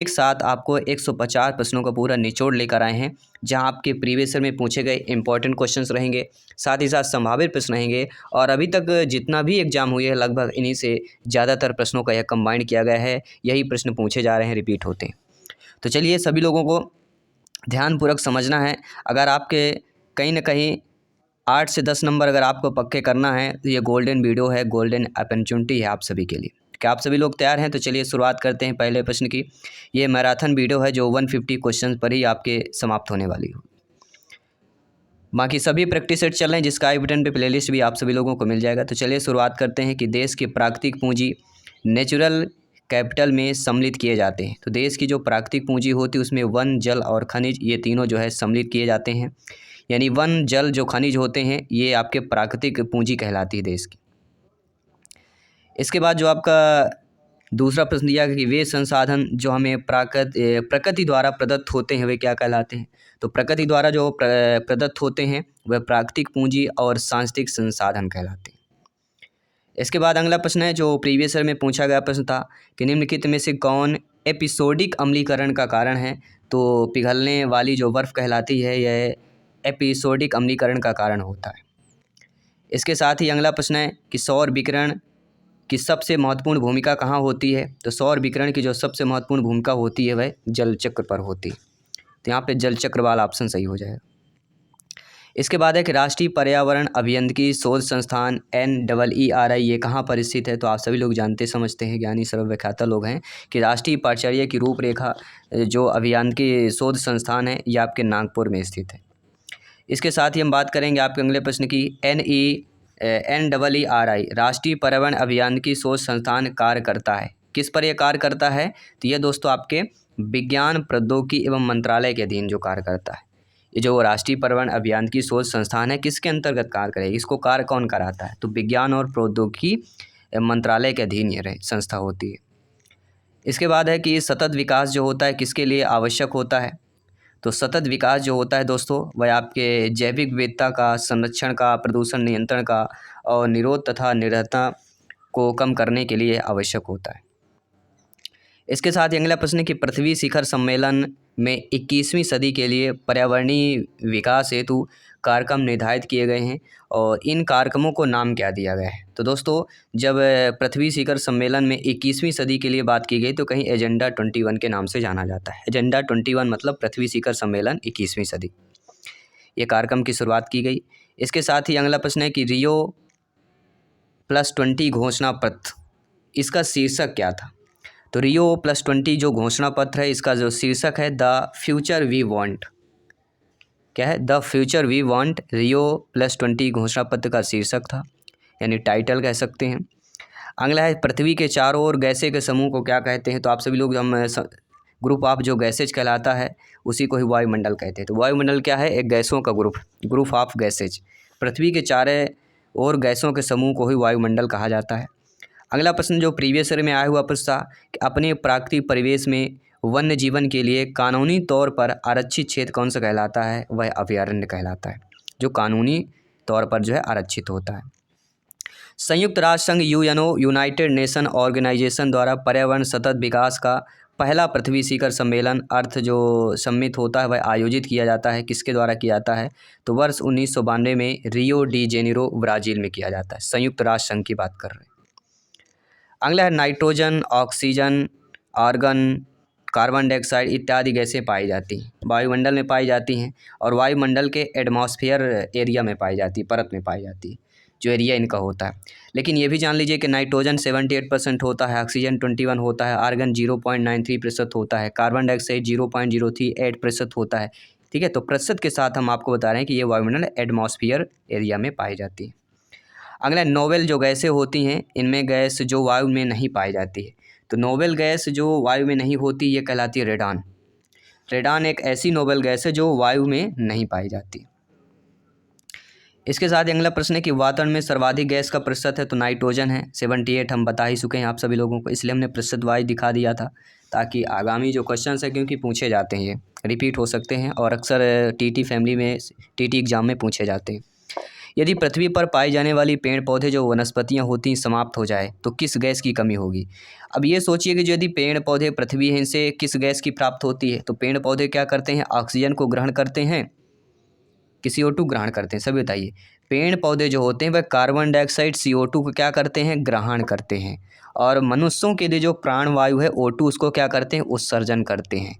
एक साथ आपको 150 प्रश्नों का पूरा निचोड़ लेकर आए हैं, जहां आपके प्रीवियस ईयर में पूछे गए इंपॉर्टेंट क्वेश्चंस रहेंगे, साथ ही साथ संभावित प्रश्न रहेंगे और अभी तक जितना भी एग्जाम हुए हैं लगभग इन्हीं से ज़्यादातर प्रश्नों का यह कंबाइंड किया गया है। यही प्रश्न पूछे जा रहे हैं, रिपीट होते हैं। तो चलिए सभी लोगों को ध्यानपूर्वक समझना है। अगर आपके कहीं न कहीं 8 से 10 नंबर अगर आपको पक्के करना है तो ये गोल्डन वीडियो है, गोल्डन अपॉर्चुनिटी है आप सभी के लिए। क्या आप सभी लोग तैयार हैं? तो चलिए शुरुआत करते हैं पहले प्रश्न की। ये मैराथन वीडियो है जो 150 क्वेश्चन पर ही आपके समाप्त होने वाली हो। बाकी सभी प्रैक्टिस सेट चल रहे हैं, जिसका आई बटन पे प्लेलिस्ट भी आप सभी लोगों को मिल जाएगा। तो चलिए शुरुआत करते हैं कि देश की प्राकृतिक पूंजी नेचुरल कैपिटल में सम्मिलित किए जाते हैं। तो देश की जो प्राकृतिक पूंजी होती है उसमें वन, जल और खनिज ये तीनों जो है सम्मिलित किए जाते हैं। यानी वन, जल जो खनिज होते हैं ये आपके प्राकृतिक पूंजी कहलाती है देश की। इसके बाद जो आपका दूसरा प्रश्न दिया कि वे संसाधन जो हमें प्रकृति द्वारा प्रदत्त होते हैं वे क्या कहलाते हैं। तो प्रकृति द्वारा जो प्रदत्त होते हैं वह प्राकृतिक पूंजी और सांस्कृतिक संसाधन कहलाते हैं। इसके बाद अगला प्रश्न है जो प्रीवियस ईयर में पूछा गया प्रश्न था कि निम्नलिखित में से कौन एपिसोडिक अम्लीकरण का कारण है। तो पिघलने वाली जो बर्फ़ कहलाती है यह एपिसोडिक अम्लीकरण का कारण होता है। इसके साथ ही अगला प्रश्न है कि सौर विकिरण की सबसे महत्वपूर्ण भूमिका कहाँ होती है। तो सौर विकिरण की जो सबसे महत्वपूर्ण भूमिका होती है वह जल चक्र पर होती है। तो यहाँ पे जल चक्र वाला ऑप्शन सही हो जाएगा। इसके बाद है कि राष्ट्रीय पर्यावरण अभियांत्रिकी शोध संस्थान NEERI ये कहाँ पर स्थित है। तो आप सभी लोग जानते समझते हैं, ज्ञानी सर्वव्याख्याता लोग हैं कि राष्ट्रीय परिचर्या की रूपरेखा जो अभियांत्रिकी शोध संस्थान है ये आपके नागपुर में स्थित है। इसके साथ ही हम बात करेंगे आपके अगले प्रश्न की NEERI राष्ट्रीय पर्यावरण अभियांत्रिकी शोध संस्थान कार्य करता है। किस पर यह कार्य करता है। तो ये दोस्तों आपके विज्ञान प्रौद्योगिकी एवं मंत्रालय के अधीन जो कार्य करता है। ये जो राष्ट्रीय पर्यावरण अभियांत्रिकी शोध संस्थान है किसके अंतर्गत कार्य करेगी, इसको कार्य कौन कराता है। तो विज्ञान और प्रौद्योगिकी मंत्रालय के अधीन ये संस्था होती है। इसके बाद है कि सतत विकास जो होता है किसके लिए आवश्यक होता है। तो सतत विकास जो होता है दोस्तों वह आपके जैविक विविधता का संरक्षण का, प्रदूषण नियंत्रण का और निरोध तथा निर्भरता को कम करने के लिए आवश्यक होता है। इसके साथ ही अगला प्रश्न कि पृथ्वी शिखर सम्मेलन में 21वीं सदी के लिए पर्यावरणीय विकास हेतु कार्यक्रम निर्धारित किए गए हैं और इन कार्यक्रमों को नाम क्या दिया गया है। तो दोस्तों जब पृथ्वी शिखर सम्मेलन में 21वीं सदी के लिए बात की गई तो कहीं एजेंडा 21 के नाम से जाना जाता है। एजेंडा 21 मतलब पृथ्वी शिखर सम्मेलन 21वीं सदी, ये कार्यक्रम की शुरुआत की गई। इसके साथ ही अगला प्रश्न है कि Rio+20 घोषणा पत्र इसका शीर्षक क्या था। तो Rio+20 जो घोषणा पत्र है इसका जो शीर्षक है द फ्यूचर वी वांट। क्या है, the future we want Rio+20 घोषणा पत्र का शीर्षक था, यानी टाइटल कह सकते हैं। अगला है पृथ्वी के चारों ओर गैसें के समूह को क्या कहते हैं। तो आप सभी लोग ग्रुप ऑफ जो गैसेज कहलाता है उसी को ही वायुमंडल कहते हैं। तो वायुमंडल क्या है, एक गैसों का ग्रुप ऑफ गैसेज। पृथ्वी के चारों ओर गैसों के समूह को ही वायुमंडल कहा जाता है। अगला प्रश्न जो प्रीवियस ईयर में आया हुआ प्रश्न था कि अपने प्राकृतिक परिवेश में वन्य जीवन के लिए कानूनी तौर पर आरक्षित क्षेत्र कौन सा कहलाता है। वह अभयारण्य कहलाता है, जो कानूनी तौर पर जो है आरक्षित होता है। संयुक्त राष्ट्र संघ UNO यूनाइटेड नेशन ऑर्गेनाइजेशन द्वारा पर्यावरण सतत विकास का पहला पृथ्वी शिखर सम्मेलन अर्थ जो सम्मिलित होता है वह आयोजित किया जाता है, किसके द्वारा किया जाता है। तो वर्ष 1992 में रियो डी जेनेरो ब्राज़ील में किया जाता है। संयुक्त राष्ट्र संघ की बात कर रहे हैं। अगला है nitrogen, oxygen, argon, carbon dioxide इत्यादि गैसें पाई जाती हैं, वायुमंडल में पाई जाती हैं और वायुमंडल के एटमॉस्फेयर एरिया में पाई जाती है, परत में पाई जाती है, जो एरिया इनका होता है। लेकिन ये भी जान लीजिए कि नाइट्रोजन 78% होता है, ऑक्सीजन 21 होता है, आर्गन 0.93% होता है, कार्बन डाइऑक्साइड 0.038% होता है। ठीक है, तो प्रतिशत के साथ हम आपको बता रहे हैं कि ये वायुमंडल एटमॉस्फेयर एरिया में पाई जाती है। अगला नोवेल जो गैसें होती हैं इनमें गैस जो वायु में नहीं पाई जाती है। तो नोवेल गैस जो वायु में नहीं होती ये कहलाती है रेडान। रेडान एक ऐसी नोवेल गैस है जो वायु में नहीं पाई जाती। इसके साथ ही अगला प्रश्न है कि वातावरण में सर्वाधिक गैस का प्रतिशत है। तो नाइट्रोजन है 78, हम बता ही चुके हैं आप सभी लोगों को, इसलिए हमने प्रतिशत वाइज दिखा दिया था ताकि आगामी जो क्वेश्चन है क्योंकि पूछे जाते हैं ये रिपीट हो सकते हैं और अक्सर TT फैमिली में TT एग्जाम में पूछे जाते हैं। यदि पृथ्वी पर पाई जाने वाली पेड़ पौधे जो वनस्पतियाँ होती हैं समाप्त हो जाए तो किस गैस की कमी होगी। अब ये सोचिए कि जो यदि पेड़ पौधे पृथ्वी है इनसे किस गैस की प्राप्त होती है, तो पेड़ पौधे क्या करते हैं, ऑक्सीजन को ग्रहण करते हैं कि CO2 ग्रहण करते हैं, सभी बताइए। पेड़ पौधे जो होते हैं वह कार्बन डाइऑक्साइड CO2 को क्या करते हैं, ग्रहण करते हैं। और मनुष्यों के लिए जो प्राणवायु है O2 उसको क्या करते हैं, उत्सर्जन करते हैं।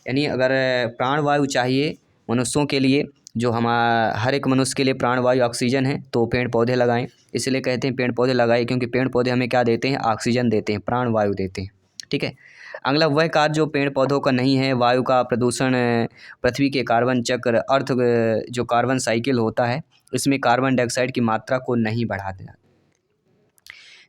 यानी अगर प्राणवायु चाहिए मनुष्यों के लिए, जो हर एक मनुष्य के लिए प्राणवायु ऑक्सीजन है, तो पेड़ पौधे लगाएं। इसलिए कहते हैं पेड़ पौधे लगाएं, क्योंकि पेड़ पौधे हमें क्या देते हैं, ऑक्सीजन देते हैं, प्राणवायु देते हैं। ठीक है। अगला वह कार्य जो पेड़ पौधों का नहीं है, वायु का प्रदूषण, पृथ्वी के कार्बन चक्र, अर्थ जो कार्बन साइकिल होता है, इसमें कार्बन डाइऑक्साइड की मात्रा को नहीं बढ़ाते।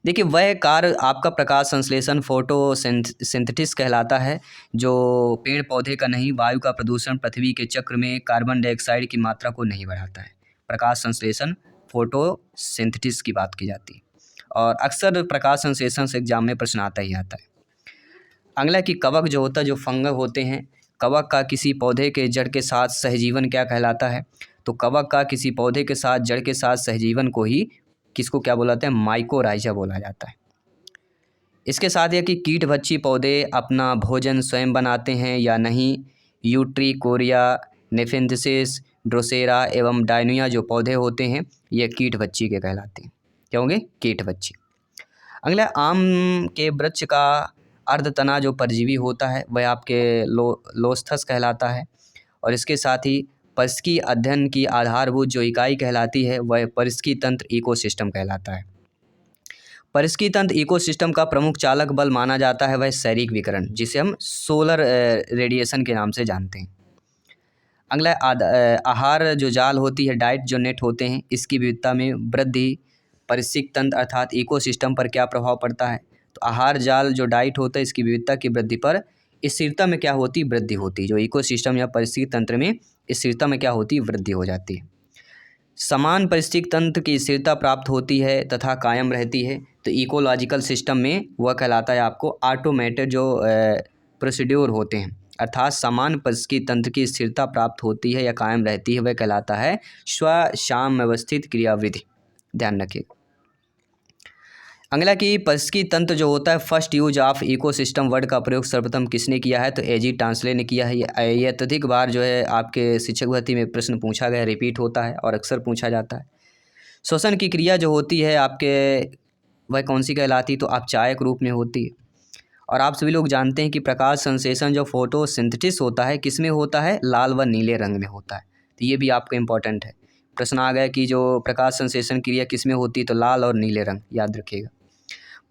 देखिए वह कार्य आपका प्रकाश संश्लेषण फोटोसिंथेसिस कहलाता है, जो पेड़ पौधे का नहीं, वायु का प्रदूषण, पृथ्वी के चक्र में कार्बन डाइऑक्साइड की मात्रा को नहीं बढ़ाता है। प्रकाश संश्लेषण फोटोसिंथेसिस की बात की जाती है, और अक्सर प्रकाश संश्लेषण से एग्जाम में प्रश्न आता ही आता है। अगला कि कवक जो होता है, जो फंगस होते हैं, कवक का किसी पौधे के जड़ के साथ सहजीवन क्या कहलाता है, तो कवक का किसी पौधे के साथ जड़ के साथ सहजीवन को ही किसको क्या बोलाते हैं, माइकोराइजा बोला जाता है। इसके साथ यह कि कीटभक्षी पौधे अपना भोजन स्वयं बनाते हैं या नहीं, यूट्रिकोरिया, नेफेंथसिस, ड्रोसेरा एवं डायनिया जो पौधे होते हैं ये कीटभक्षी के कहलाते हैं। क्या होंगे, कीटभक्षी। अगला आम के वृक्ष का अर्धतना जो परजीवी होता है वह आपके लोस्थस कहलाता है, और इसके साथ ही परिस्थिति अध्ययन की आधारभूत जो इकाई कहलाती है वह परिस्थिति तंत्र इकोसिस्टम कहलाता है। परिस्थिति तंत्र इकोसिस्टम का प्रमुख चालक बल माना जाता है वह शारीरिक विकिरण, जिसे हम सोलर रेडिएशन के नाम से जानते हैं। अगला आहार जो जाल होती है, डाइट जो नेट होते हैं, इसकी विविधता में वृद्धि परिस्थिति तंत्र अर्थात इकोसिस्टम पर क्या प्रभाव पड़ता है, तो आहार जाल जो डाइट होता है इसकी विविधता की वृद्धि पर स्थिरता में क्या होती, वृद्धि होती है। जो इकोसिस्टम या परिस्थिति तंत्र में स्थिरता में क्या होती, वृद्धि हो जाती है। समान परिस्थिति तंत्र की स्थिरता प्राप्त होती है तथा कायम रहती है, तो इकोलॉजिकल सिस्टम में वह कहलाता है आपको ऑटोमेटेड जो प्रोसीड्यूर होते हैं, अर्थात समान परिस्थिति तंत्र की स्थिरता प्राप्त होती है या कायम रहती है, वह कहलाता है स्वसाम्यवस्थित क्रियाविधि। ध्यान रखिएगा। अगला कि परिस्थिति तंत्र जो होता है, first use of ecosystem word का प्रयोग सर्वप्रथम किसने किया है, तो एजी टांसले ने किया है। ये अत्यधिक बार जो है आपके शिक्षक भर्ती में प्रश्न पूछा गया, रिपीट होता है और अक्सर पूछा जाता है। श्वसन की क्रिया जो होती है आपके, वह कौन सी कहलाती, तो अपचायक रूप में होती है। और आप सभी लोग जानते हैं कि प्रकाश संश्लेषण जो फोटोसिंथेसिस होता है किस में होता है, लाल व नीले रंग में होता है। तो ये भी आपका इंपॉर्टेंट है, प्रश्न आ गया कि जो प्रकाश संश्लेषण क्रिया किस में होती है, तो लाल और नीले रंग, याद रखिएगा।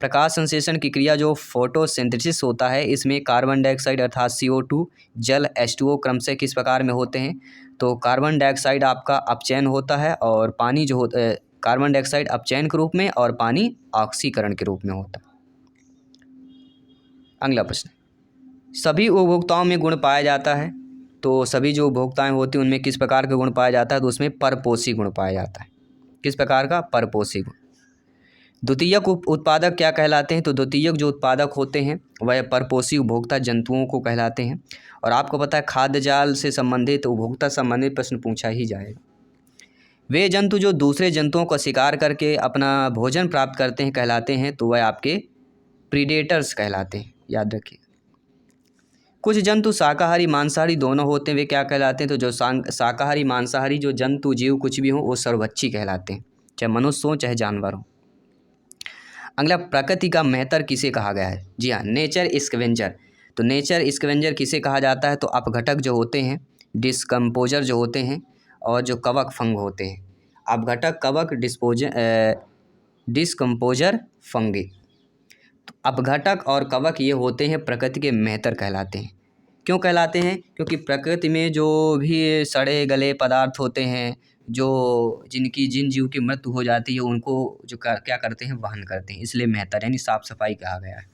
प्रकाश संश्लेषण की क्रिया जो फोटोसिंथेसिस होता है, इसमें कार्बन डाइऑक्साइड अर्थात CO2, जल H2O क्रम से किस प्रकार में होते हैं, तो कार्बन डाइऑक्साइड आपका अपचयन होता है, और पानी जो होता है, कार्बन डाइऑक्साइड अपचयन के रूप में और पानी ऑक्सीकरण के रूप में होता है। अगला प्रश्न, सभी उपभोक्ताओं में गुण पाया जाता है, तो सभी जो उपभोक्ताएं होती हैं उनमें किस प्रकार का गुण पाया जाता है, तो उसमें परपोषी गुण पाया जाता है। किस प्रकार का, परपोषी गुण। द्वितीयक उत्पादक क्या कहलाते हैं, तो द्वितीयक जो उत्पादक होते हैं वह परपोषी उपभोक्ता जंतुओं को कहलाते हैं। और आपको पता है खाद्य जाल से संबंधित, उपभोक्ता संबंधित प्रश्न पूछा ही जाएगा। वे जंतु जो दूसरे जंतुओं का शिकार करके अपना भोजन प्राप्त करते हैं कहलाते हैं, तो वह आपके प्रीडेटर्स कहलाते हैं, याद रखिए। कुछ जंतु शाकाहारी मांसाहारी दोनों होते हैं, वे क्या कहलाते हैं, तो जो शाकाहारी मांसाहारी जो जंतु जीव कुछ भी हो वो सर्वभक्षी कहलाते हैं, चाहे मनुष्य हो चाहे जानवर हो। अगला, प्रकृति का मेहतर किसे कहा गया है, जी हाँ, नेचर स्कैवेंजर। तो नेचर स्कैवेंजर किसे कहा जाता है, तो अपघटक जो होते हैं, डिस्कम्पोजर जो होते हैं, और जो कवक फंग होते हैं। अपघटक, कवक, डिस्कम्पोजर, फंगी। तो अपघटक और कवक ये होते हैं प्रकृति के मेहतर कहलाते हैं। क्यों कहलाते हैं, क्योंकि प्रकृति में जो भी सड़े गले पदार्थ होते हैं, जिन जीव की मृत्यु हो जाती है, उनको जो क्या करते हैं, वहन करते हैं, इसलिए मेहतर यानी साफ सफाई कहा गया है।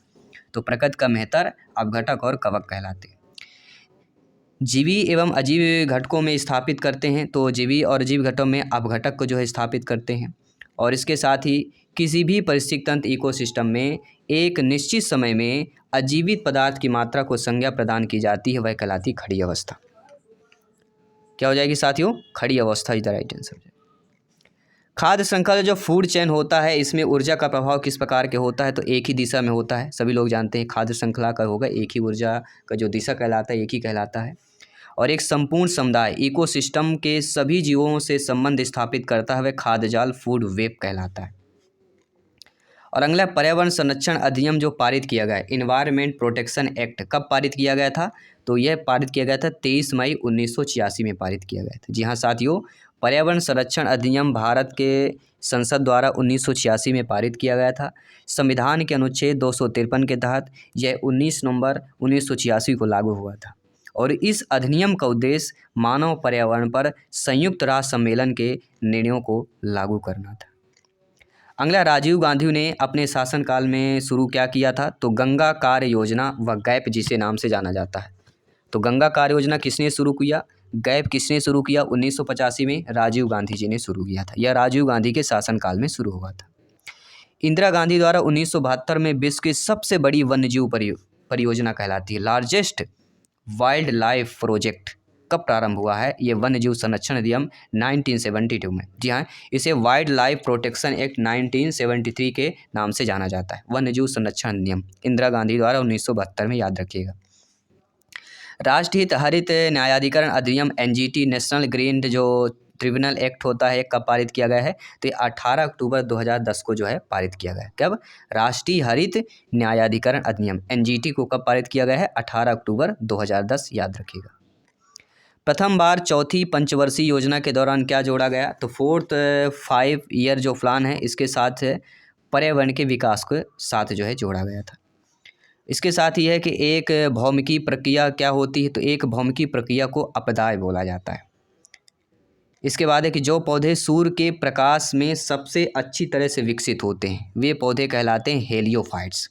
तो प्रकृति का मेहतर अपघटक और कवक कहलाते हैं। जीवी एवं अजीव घटकों में स्थापित करते हैं, तो जीवी और अजीव घटकों में अपघटक को जो है स्थापित करते हैं। और इसके साथ ही किसी भी परिस्थिति तंत्र इकोसिस्टम में एक निश्चित समय में अजीवित पदार्थ की मात्रा को संज्ञा प्रदान की जाती है, वह कहलाती खड़ी अवस्था। क्या हो जाएगी साथियों, खड़ी अवस्था इज द राइट आंसर। खाद्य श्रृंखला जो फूड चेन होता है इसमें ऊर्जा का प्रभाव किस प्रकार के होता है, तो एक ही दिशा में होता है। सभी लोग जानते हैं खाद्य श्रृंखला का होगा एक ही ऊर्जा का जो दिशा कहलाता है एक ही कहलाता है। और एक संपूर्ण समुदाय इकोसिस्टम के सभी जीवों से संबंध स्थापित करता है वह खाद्य जाल फूड वेब कहलाता है। और अगला पर्यावरण संरक्षण अधिनियम जो पारित किया गया है, इन्वायरमेंट प्रोटेक्शन एक्ट, कब पारित किया गया था, तो यह पारित किया गया था 23 मई 1986 में पारित किया गया था। जी हाँ साथियों, पर्यावरण संरक्षण अधिनियम भारत के संसद द्वारा 1986 में पारित किया गया था। संविधान के अनुच्छेद 253 के तहत यह 19 नवंबर 1986 को लागू हुआ था। और इस अधिनियम का उद्देश्य मानव पर्यावरण पर संयुक्त राष्ट्र सम्मेलन के निर्णयों को लागू करना था। अगला, राजीव गांधी ने अपने शासनकाल में शुरू क्या किया था, तो गंगा कार्य योजना व गैप जिसे नाम से जाना जाता है। तो गंगा कार्य योजना किसने शुरू किया, गैप किसने शुरू किया, 1985 में राजीव गांधी जी ने शुरू किया था। यह राजीव गांधी के शासनकाल में शुरू हुआ था। इंदिरा गांधी द्वारा 1972 में विश्व की सबसे बड़ी वन्यजीव परियोजना कहलाती है, लार्जेस्ट वाइल्ड लाइफ प्रोजेक्ट कब प्रारंभ हुआ है, ये वन्यजीव संरक्षण अधिनियम 1972 में। जी हाँ, इसे वाइल्ड लाइफ प्रोटेक्शन एक्ट 1973 के नाम से जाना जाता है, वन्यजीव संरक्षण अधिनियम इंदिरा गांधी द्वारा 1972 में, याद रखिएगा। राष्ट्रीय हरित न्यायाधिकरण अधिनियम एनजीटी नेशनल ग्रीन जो ट्रिब्यूनल एक्ट होता है कब पारित किया गया है, तो 18 अक्टूबर 2010 को जो है पारित किया गया है। कब, राष्ट्रीय हरित न्यायाधिकरण अधिनियम एनजीटी को कब पारित किया गया है, 18 अक्टूबर 2010, याद रखिएगा। प्रथम बार चौथी पंचवर्षीय योजना के दौरान क्या जोड़ा गया, तो 4th 5 ईयर जो प्लान है इसके साथ पर्यावरण के विकास के साथ जो है जोड़ा गया था। इसके साथ ही है कि एक भौमिकी प्रक्रिया क्या होती है, तो एक भौमिकी प्रक्रिया को अपदाय बोला जाता है। इसके बाद है कि जो पौधे सूर्य के प्रकाश में सबसे अच्छी तरह से विकसित होते हैं वे पौधे कहलाते हैं हेलियोफाइट्स।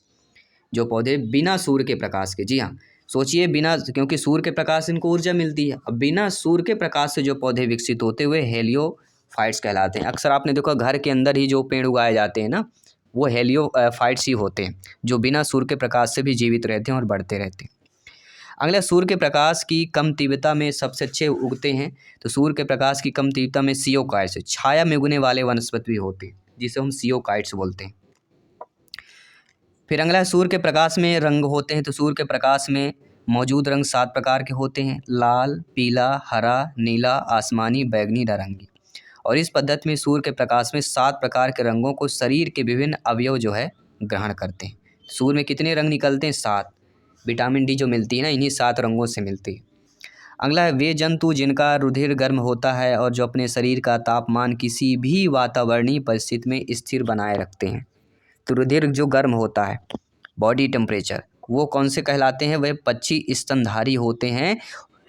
जो पौधे बिना सूर्य के प्रकाश के, जी हाँ सोचिए, बिना, क्योंकि सूर्य के प्रकाश से इनको ऊर्जा मिलती है, अब बिना सूर्य के प्रकाश से जो पौधे विकसित होते हुए हेलियोफाइट्स कहलाते हैं। अक्सर आपने देखा घर के अंदर ही जो पेड़ उगाए जाते हैं ना, वो हेलियोफाइट्स ही होते हैं जो बिना सूर्य के प्रकाश से भी जीवित रहते हैं और बढ़ते रहते हैं। अगला, सूर्य के प्रकाश की कम तीव्रता में सबसे अच्छे उगते हैं, तो सूर्य के प्रकाश की कम तीव्रता में सियोकाइट्स, छाया में उगने वाले वनस्पति भी होते हैं जिसे हम सियोकाइट्स बोलते हैं। फिर अगला, सूर्य के प्रकाश में रंग होते हैं, तो सूर्य के प्रकाश में मौजूद रंग 7 प्रकार के होते हैं, लाल, पीला, हरा, नीला, आसमानी, बैगनी, नारंगी। और इस पद्धति में सूर्य के प्रकाश में 7 प्रकार के रंगों को शरीर के विभिन्न अवयव जो है ग्रहण करते हैं। सूर्य में कितने रंग निकलते हैं, 7। विटामिन डी जो मिलती है ना, इन्हीं 7 रंगों से मिलती है। अगला है, वे जंतु जिनका रुधिर गर्म होता है और जो अपने शरीर का तापमान किसी भी वातावरणीय परिस्थिति में स्थिर बनाए रखते हैं। तो रुधिर जो गर्म होता है, बॉडी टेम्परेचर, वो कौन से कहलाते हैं, वह पक्षी स्तनधारी होते हैं,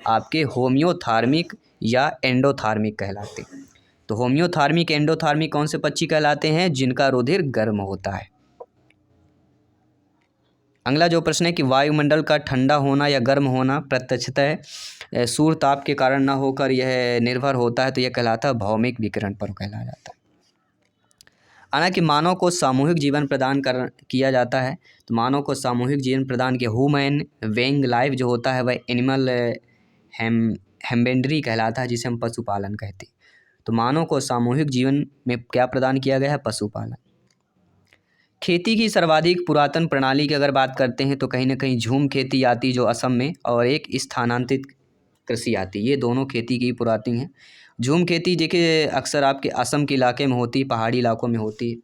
आपके होम्योथार्मिक या एंडोथार्मिक कहलाते हैं। तो होम्योथार्मिक, एंडोथार्मिक कौन से पक्षी कहलाते हैं, जिनका रुधिर गर्म होता है। अगला जो प्रश्न है कि वायुमंडल का ठंडा होना या गर्म होना प्रत्यक्षतः सूर्य ताप के कारण न होकर यह निर्भर होता है, तो यह कहलाता है भौमिक विकिरण पर कहला जाता है। हालांकि मानव को सामूहिक जीवन प्रदान किया जाता है, तो मानव को सामूहिक जीवन प्रदान के ह्यूमन वेइंग लाइफ जो होता है वह एनिमल हेम्बेंड्री कहलाता है, जिसे हम पशुपालन कहते हैं। तो मानव को सामूहिक जीवन में क्या प्रदान किया गया है, पशुपालन। खेती की सर्वाधिक पुरातन प्रणाली की अगर बात करते हैं तो कहीं ना कहीं झूम खेती आती जो असम में, और एक स्थानांतरित कृषि आती, ये दोनों खेती की पुरातन है। झूम खेती देखिए अक्सर आपके असम के इलाके में होती है, पहाड़ी इलाकों में होती है।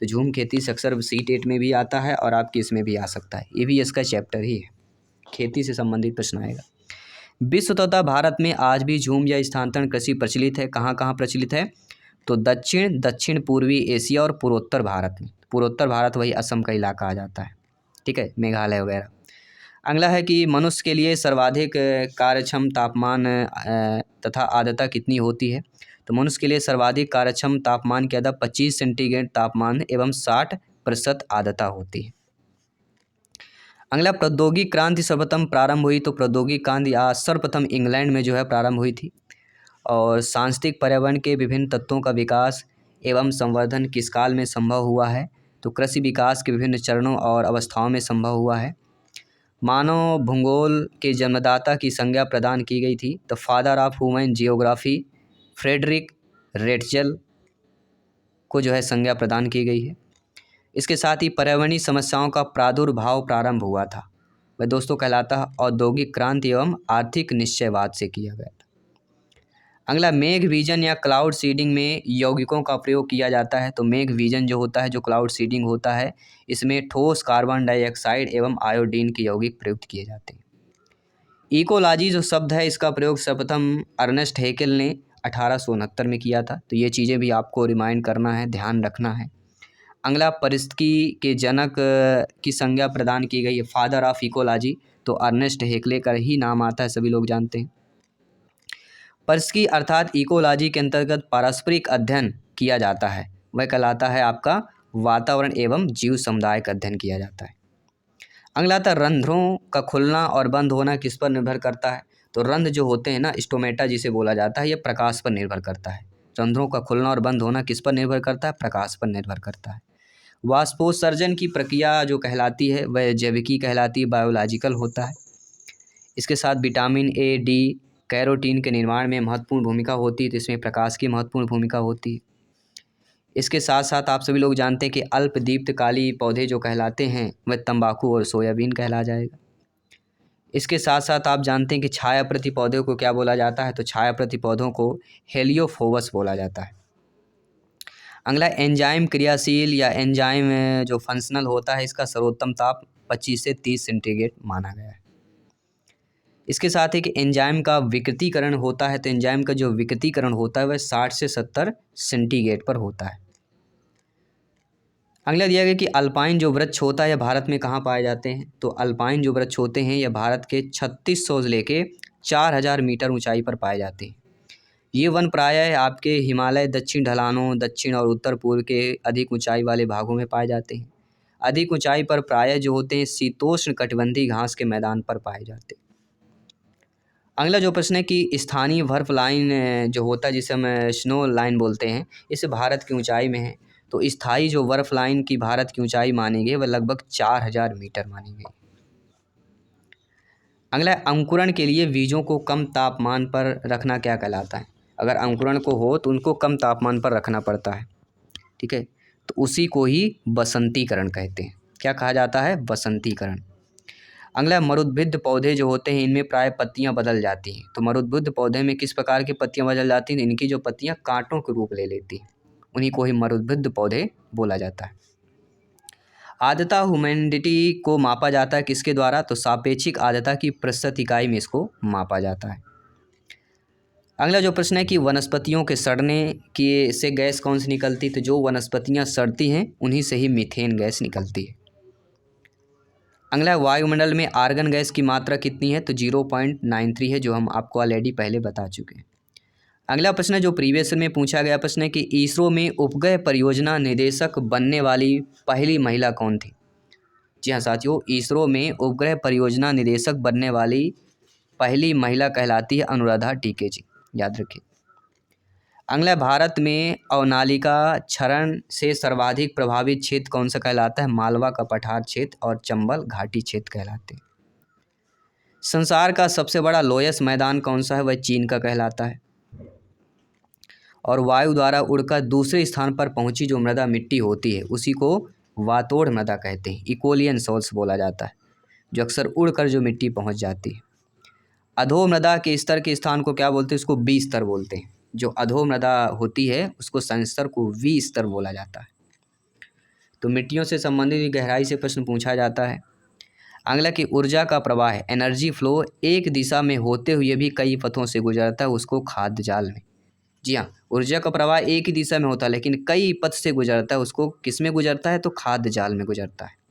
तो झूम खेती से अक्सर C-TET में भी आता है और आपके इसमें भी आ सकता है, ये भी इसका चैप्टर ही है, खेती से संबंधित प्रश्न आएगा। विश्व तथा भारत में आज भी झूम या स्थानांतरण कृषि प्रचलित है, कहाँ कहाँ प्रचलित है, तो दक्षिण पूर्वी एशिया और पूर्वोत्तर भारत में। पूर्वोत्तर भारत वही असम का इलाका आ जाता है, ठीक है, मेघालय वगैरह। अगला है कि मनुष्य के लिए सर्वाधिक कार्यक्षम तापमान तथा आर्द्रता कितनी होती है, तो मनुष्य के लिए सर्वाधिक कार्यक्षम तापमान की आर्द्रता 25 सेंटीग्रेड तापमान एवं 60% आर्द्रता होती है। अगला, प्रौद्योगिक क्रांति सर्वप्रथम प्रारंभ हुई, तो प्रौद्योगिक क्रांति सर्वप्रथम इंग्लैंड में जो है प्रारंभ हुई थी। और सांस्कृतिक पर्यावरण के विभिन्न तत्वों का विकास एवं संवर्धन किस काल में संभव हुआ है, तो कृषि विकास के विभिन्न चरणों और अवस्थाओं में संभव हुआ है। मानव भूगोल के जन्मदाता की संज्ञा प्रदान की गई थी, the father of human geography Friedrich Ratzel को जो है संज्ञा प्रदान की गई है। इसके साथ ही पर्यावरणीय समस्याओं का प्रादुर्भाव प्रारंभ हुआ था, वह दोस्तों कहलाता है औद्योगिक क्रांति एवं आर्थिक निश्चयवाद से किया गया था। अगला मेघ विजन या क्लाउड सीडिंग में यौगिकों का प्रयोग किया जाता है। तो मेघ विजन जो होता है, जो क्लाउड सीडिंग होता है, इसमें ठोस कार्बन डाइऑक्साइड एवं आयोडीन के यौगिक प्रयुक्त किए जाते हैं। इकोलॉजी जो शब्द है, इसका प्रयोग सर्वप्रथम अर्नेस्ट हेकेल ने 1869 में किया था। तो ये चीज़ें भी आपको रिमाइंड करना है, ध्यान रखना है। अगला पारिस्थितिकी के जनक की संज्ञा प्रदान की गई है, फादर ऑफ इकोलॉजी, तो अर्नेस्ट हेकले का ही नाम आता है, सभी लोग जानते हैं। पारिस्थितिकी अर्थात इकोलॉजी के अंतर्गत पारस्परिक अध्ययन किया जाता है, वह कहलाता है आपका वातावरण एवं जीव समुदाय का अध्ययन किया जाता है। अगला आता है रंध्रों का खुलना और बंद होना किस पर निर्भर करता है। तो रंध्र जो होते हैं ना, स्टोमेटा जिसे बोला जाता है, ये प्रकाश पर निर्भर करता है। रंध्रों का खुलना और बंद होना किस पर निर्भर करता है, प्रकाश पर निर्भर करता है। वाष्पोत्सर्जन की प्रक्रिया जो कहलाती है वह जैविकी कहलाती है, बायोलॉजिकल होता है। इसके साथ विटामिन ए, डी, कैरोटीन के निर्माण में महत्वपूर्ण भूमिका होती है, तो इसमें प्रकाश की महत्वपूर्ण भूमिका होती है। इसके साथ साथ आप सभी लोग जानते हैं कि अल्पदीप्तकाली पौधे जो कहलाते हैं वह तंबाकू और सोयाबीन कहला जाएगा। इसके साथ साथ आप जानते हैं कि छाया प्रति पौधों को क्या बोला जाता है, तो छाया प्रति पौधों को हेलियोफोबस बोला जाता है। अगला एंजाइम क्रियाशील या एंजाइम जो फंक्शनल होता है, इसका सर्वोत्तम ताप 25 से 30 सेंटीग्रेड माना गया है। इसके साथ ही कि एंजाइम का विकृतीकरण होता है, तो एंजाइम का जो विकृतीकरण होता है वह 60 से 70 सेंटीग्रेड पर होता है। अगला दिया गया कि अल्पाइन जो वृक्ष होता है यह भारत में कहाँ पाए जाते हैं। तो अल्पाइन जो वृक्ष होते हैं यह भारत के 3600 से लेके 4000 मीटर ऊंचाई पर पाए जाते हैं। ये वन प्रायः आपके हिमालय, दक्षिण ढलानों, दक्षिण और उत्तर पूर्व के अधिक ऊंचाई वाले भागों में पाए जाते हैं। अधिक ऊंचाई पर प्रायः जो होते हैं शीतोष्ण कटिबंधीय घास के मैदान पर पाए जाते हैं। अगला जो प्रश्न है कि स्थानीय बर्फ लाइन जो होता है, जिसे हम स्नो लाइन बोलते हैं, इस भारत की ऊंचाई में है। तो स्थायी जो बर्फ लाइन की भारत की ऊंचाई मानी गई वह लगभग 4000 मीटर मानी गई। अगला अंकुरण के लिए बीजों को कम तापमान पर रखना क्या कहलाता है। अगर अंकुरण को हो तो उनको कम तापमान पर रखना पड़ता है, ठीक है, तो उसी को ही बसंतीकरण कहते हैं। क्या कहा जाता है, बसंतीकरण। अगला मरुद्भिद पौधे जो होते हैं इनमें प्राय पत्तियां बदल जाती हैं। तो मरुद्भिद पौधे में किस प्रकार की पत्तियां बदल जाती हैं, इनकी जो पत्तियां कांटों के रूप ले लेती हैं, उन्हीं को ही मरुद्भिद पौधे बोला जाता है। आर्द्रता ह्यूमिडिटी को मापा जाता है किसके द्वारा, तो सापेक्षिक आर्द्रता की प्रतिशत इकाई में इसको मापा जाता है। अगला जो प्रश्न है कि वनस्पतियों के सड़ने की से गैस कौन सी निकलती, तो जो वनस्पतियां सड़ती हैं उन्हीं से ही मीथेन गैस निकलती है। अगला वायुमंडल में आर्गन गैस की मात्रा कितनी है, तो 0.93 है, जो हम आपको ऑलरेडी पहले बता चुके हैं। अगला प्रश्न जो प्रीवियस में पूछा गया प्रश्न है कि इसरो में उपग्रह परियोजना निदेशक बनने वाली पहली महिला कौन थी। जी हाँ साथियों, इसरो में उपग्रह परियोजना निदेशक बनने वाली पहली महिला कहलाती है अनुराधा टीके जी, याद रखिए। अगला भारत में अवनालिका क्षरण से सर्वाधिक प्रभावित क्षेत्र कौन सा कहलाता है, मालवा का पठार क्षेत्र और चंबल घाटी क्षेत्र कहलाते हैं। संसार का सबसे बड़ा लोयस मैदान कौन सा है, वह चीन का कहलाता है। और वायु द्वारा उड़कर दूसरे स्थान पर पहुंची जो मृदा मिट्टी होती है उसी को वातोड़ मृदा कहते हैं, इकोलियन सॉल्स बोला जाता है, जो अक्सर उड़कर जो मिट्टी पहुंच जाती है। अधो मृदा के स्तर के स्थान को क्या बोलते हैं, उसको बी स्तर बोलते हैं। जो अधो मृदा होती है उसको संस्तर को वी स्तर बोला जाता है। तो मिट्टियों से संबंधित गहराई से प्रश्न पूछा जाता है। अगला कि ऊर्जा का प्रवाह है, एनर्जी फ्लो एक दिशा में होते हुए भी कई पथों से गुजरता है, उसको खाद्य जाल में। जी हाँ, ऊर्जा का प्रवाह एक ही दिशा में होता है लेकिन कई पथ से गुजरता है, उसको किस में गुजरता है, तो खाद्य जाल में गुजरता है।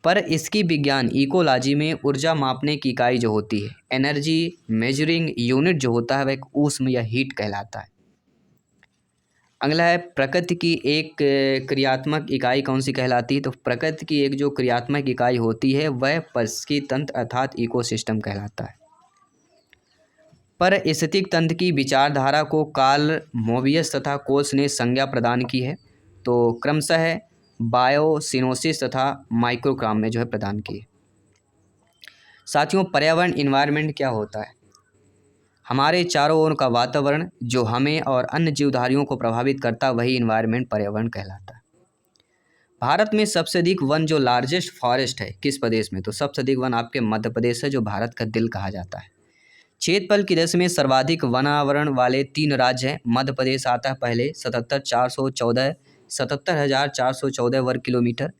पर इसकी विज्ञान इकोलॉजी में ऊर्जा मापने की इकाई जो होती है, एनर्जी मेजरिंग यूनिट जो होता है, वह एक ऊष्म या हीट कहलाता है। अगला है प्रकृति की एक क्रियात्मक इकाई कौन सी कहलाती है, तो प्रकृति की एक जो क्रियात्मक इकाई होती है वह पारिस्थितिकी तंत्र अर्थात इकोसिस्टम कहलाता है। पर स्थितिक तंत्र की विचारधारा को कार्ल मोबियस तथा कोल्स ने संज्ञा प्रदान की है, तो क्रमशः बायोसिनोसिस तथा माइक्रोग्राम में जो है प्रदान की है। साथियों, पर्यावरण इन्वायरमेंट क्या होता है, हमारे चारों ओर का वातावरण जो हमें और अन्य जीवधारियों को प्रभावित करता वही इन्वायरमेंट पर्यावरण कहलाता है। भारत में सबसे अधिक वन जो लार्जेस्ट फॉरेस्ट है किस प्रदेश में? तो सबसे अधिक वन आपके मध्य प्रदेश है, जो भारत का दिल कहा जाता है। क्षेत्रफल की दृष्टि में सर्वाधिक वनावरण वाले 3 राज्य हैं। मध्य प्रदेश आता है पहले 77,414 वर्ग किलोमीटर।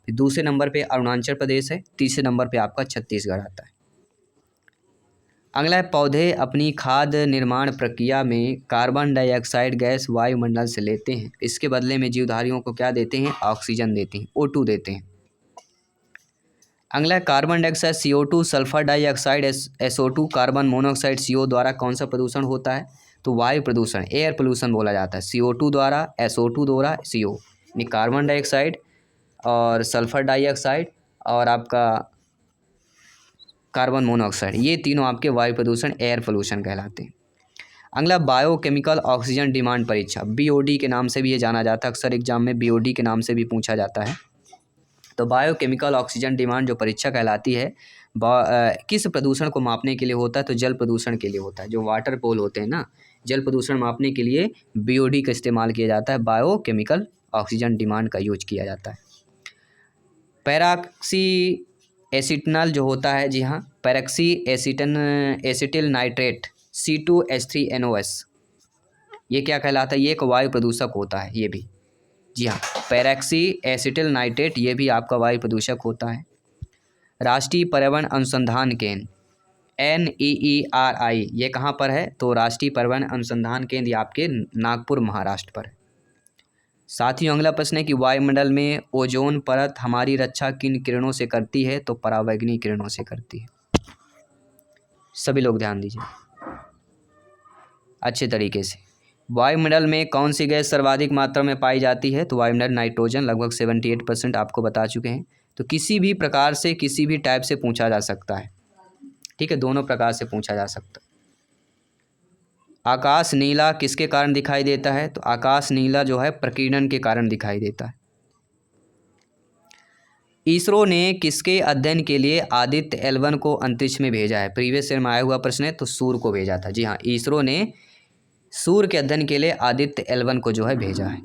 फिर दूसरे नंबर पे अरुणाचल प्रदेश है, तीसरे नंबर पे आपका छत्तीसगढ़ आता है। अगला है, पौधे अपनी खाद्य निर्माण प्रक्रिया में कार्बन डाइऑक्साइड गैस वायुमंडल से लेते हैं, इसके बदले में जीवधारियों को क्या देते हैं? ऑक्सीजन देते हैं, O2 देते हैं। अगला है, carbon dioxide CO2, sulphur dioxide SO2, carbon monoxide CO द्वारा कौन सा प्रदूषण होता है? तो वायु प्रदूषण, एयर पोल्यूशन बोला जाता है। CO2 द्वारा, SO2 द्वारा, CO यानी कार्बन डाइऑक्साइड और सल्फर डाइऑक्साइड और आपका कार्बन मोनोऑक्साइड, ये तीनों आपके वायु प्रदूषण एयर पोल्यूशन कहलाते हैं। अगला, बायोकेमिकल ऑक्सीजन डिमांड परीक्षा, BOD के नाम से भी ये जाना जाता है। अक्सर एग्जाम में BOD के नाम से भी पूछा जाता है। तो बायोकेमिकल ऑक्सीजन डिमांड जो परीक्षा कहलाती है किस प्रदूषण को मापने के लिए होता है? तो जल प्रदूषण के लिए होता है। जो वाटर पोल होते हैं ना, जल प्रदूषण मापने के लिए BOD का इस्तेमाल किया जाता है, बायोकेमिकल ऑक्सीजन डिमांड का यूज किया जाता है। पैराक्सी एसिटनॉल जो होता है, जी हाँ, पैराक्सी एसिटिल नाइट्रेट C2H3NOS, ये क्या कहलाता है? ये एक वायु प्रदूषक होता है, ये भी, जी हाँ, पैराक्सी एसिटिल नाइट्रेट ये भी आपका वायु प्रदूषक होता है। राष्ट्रीय पर्यावरण अनुसंधान केंद्र NEERI ये कहाँ पर है? तो राष्ट्रीय पर्यावरण अनुसंधान केंद्र ये आपके नागपुर महाराष्ट्र पर है। साथियों, अगला प्रश्न है कि वायुमंडल में ओजोन परत हमारी रक्षा किन किरणों से करती है? तो परावैंगनी किरणों से करती है। सभी लोग ध्यान दीजिए अच्छे तरीके से। वायुमंडल में कौन सी गैस सर्वाधिक मात्रा में पाई जाती है? तो वायुमंडल नाइट्रोजन, लगभग 78% आपको बता चुके हैं। तो किसी भी प्रकार से, किसी भी टाइप से पूछा जा सकता है, ठीक है, दोनों प्रकार से पूछा जा सकता है। आकाश नीला किसके कारण दिखाई देता है? तो आकाश नीला जो है प्रकीर्णन के कारण दिखाई देता है। इसरो ने किसके अध्ययन के लिए आदित्य L1 को अंतरिक्ष में भेजा है? प्रीवियस ईयर में आया हुआ प्रश्न है, तो सूर्य को भेजा था। जी हाँ, इसरो ने सूर्य के अध्ययन के लिए आदित्य L1 को जो है भेजा है।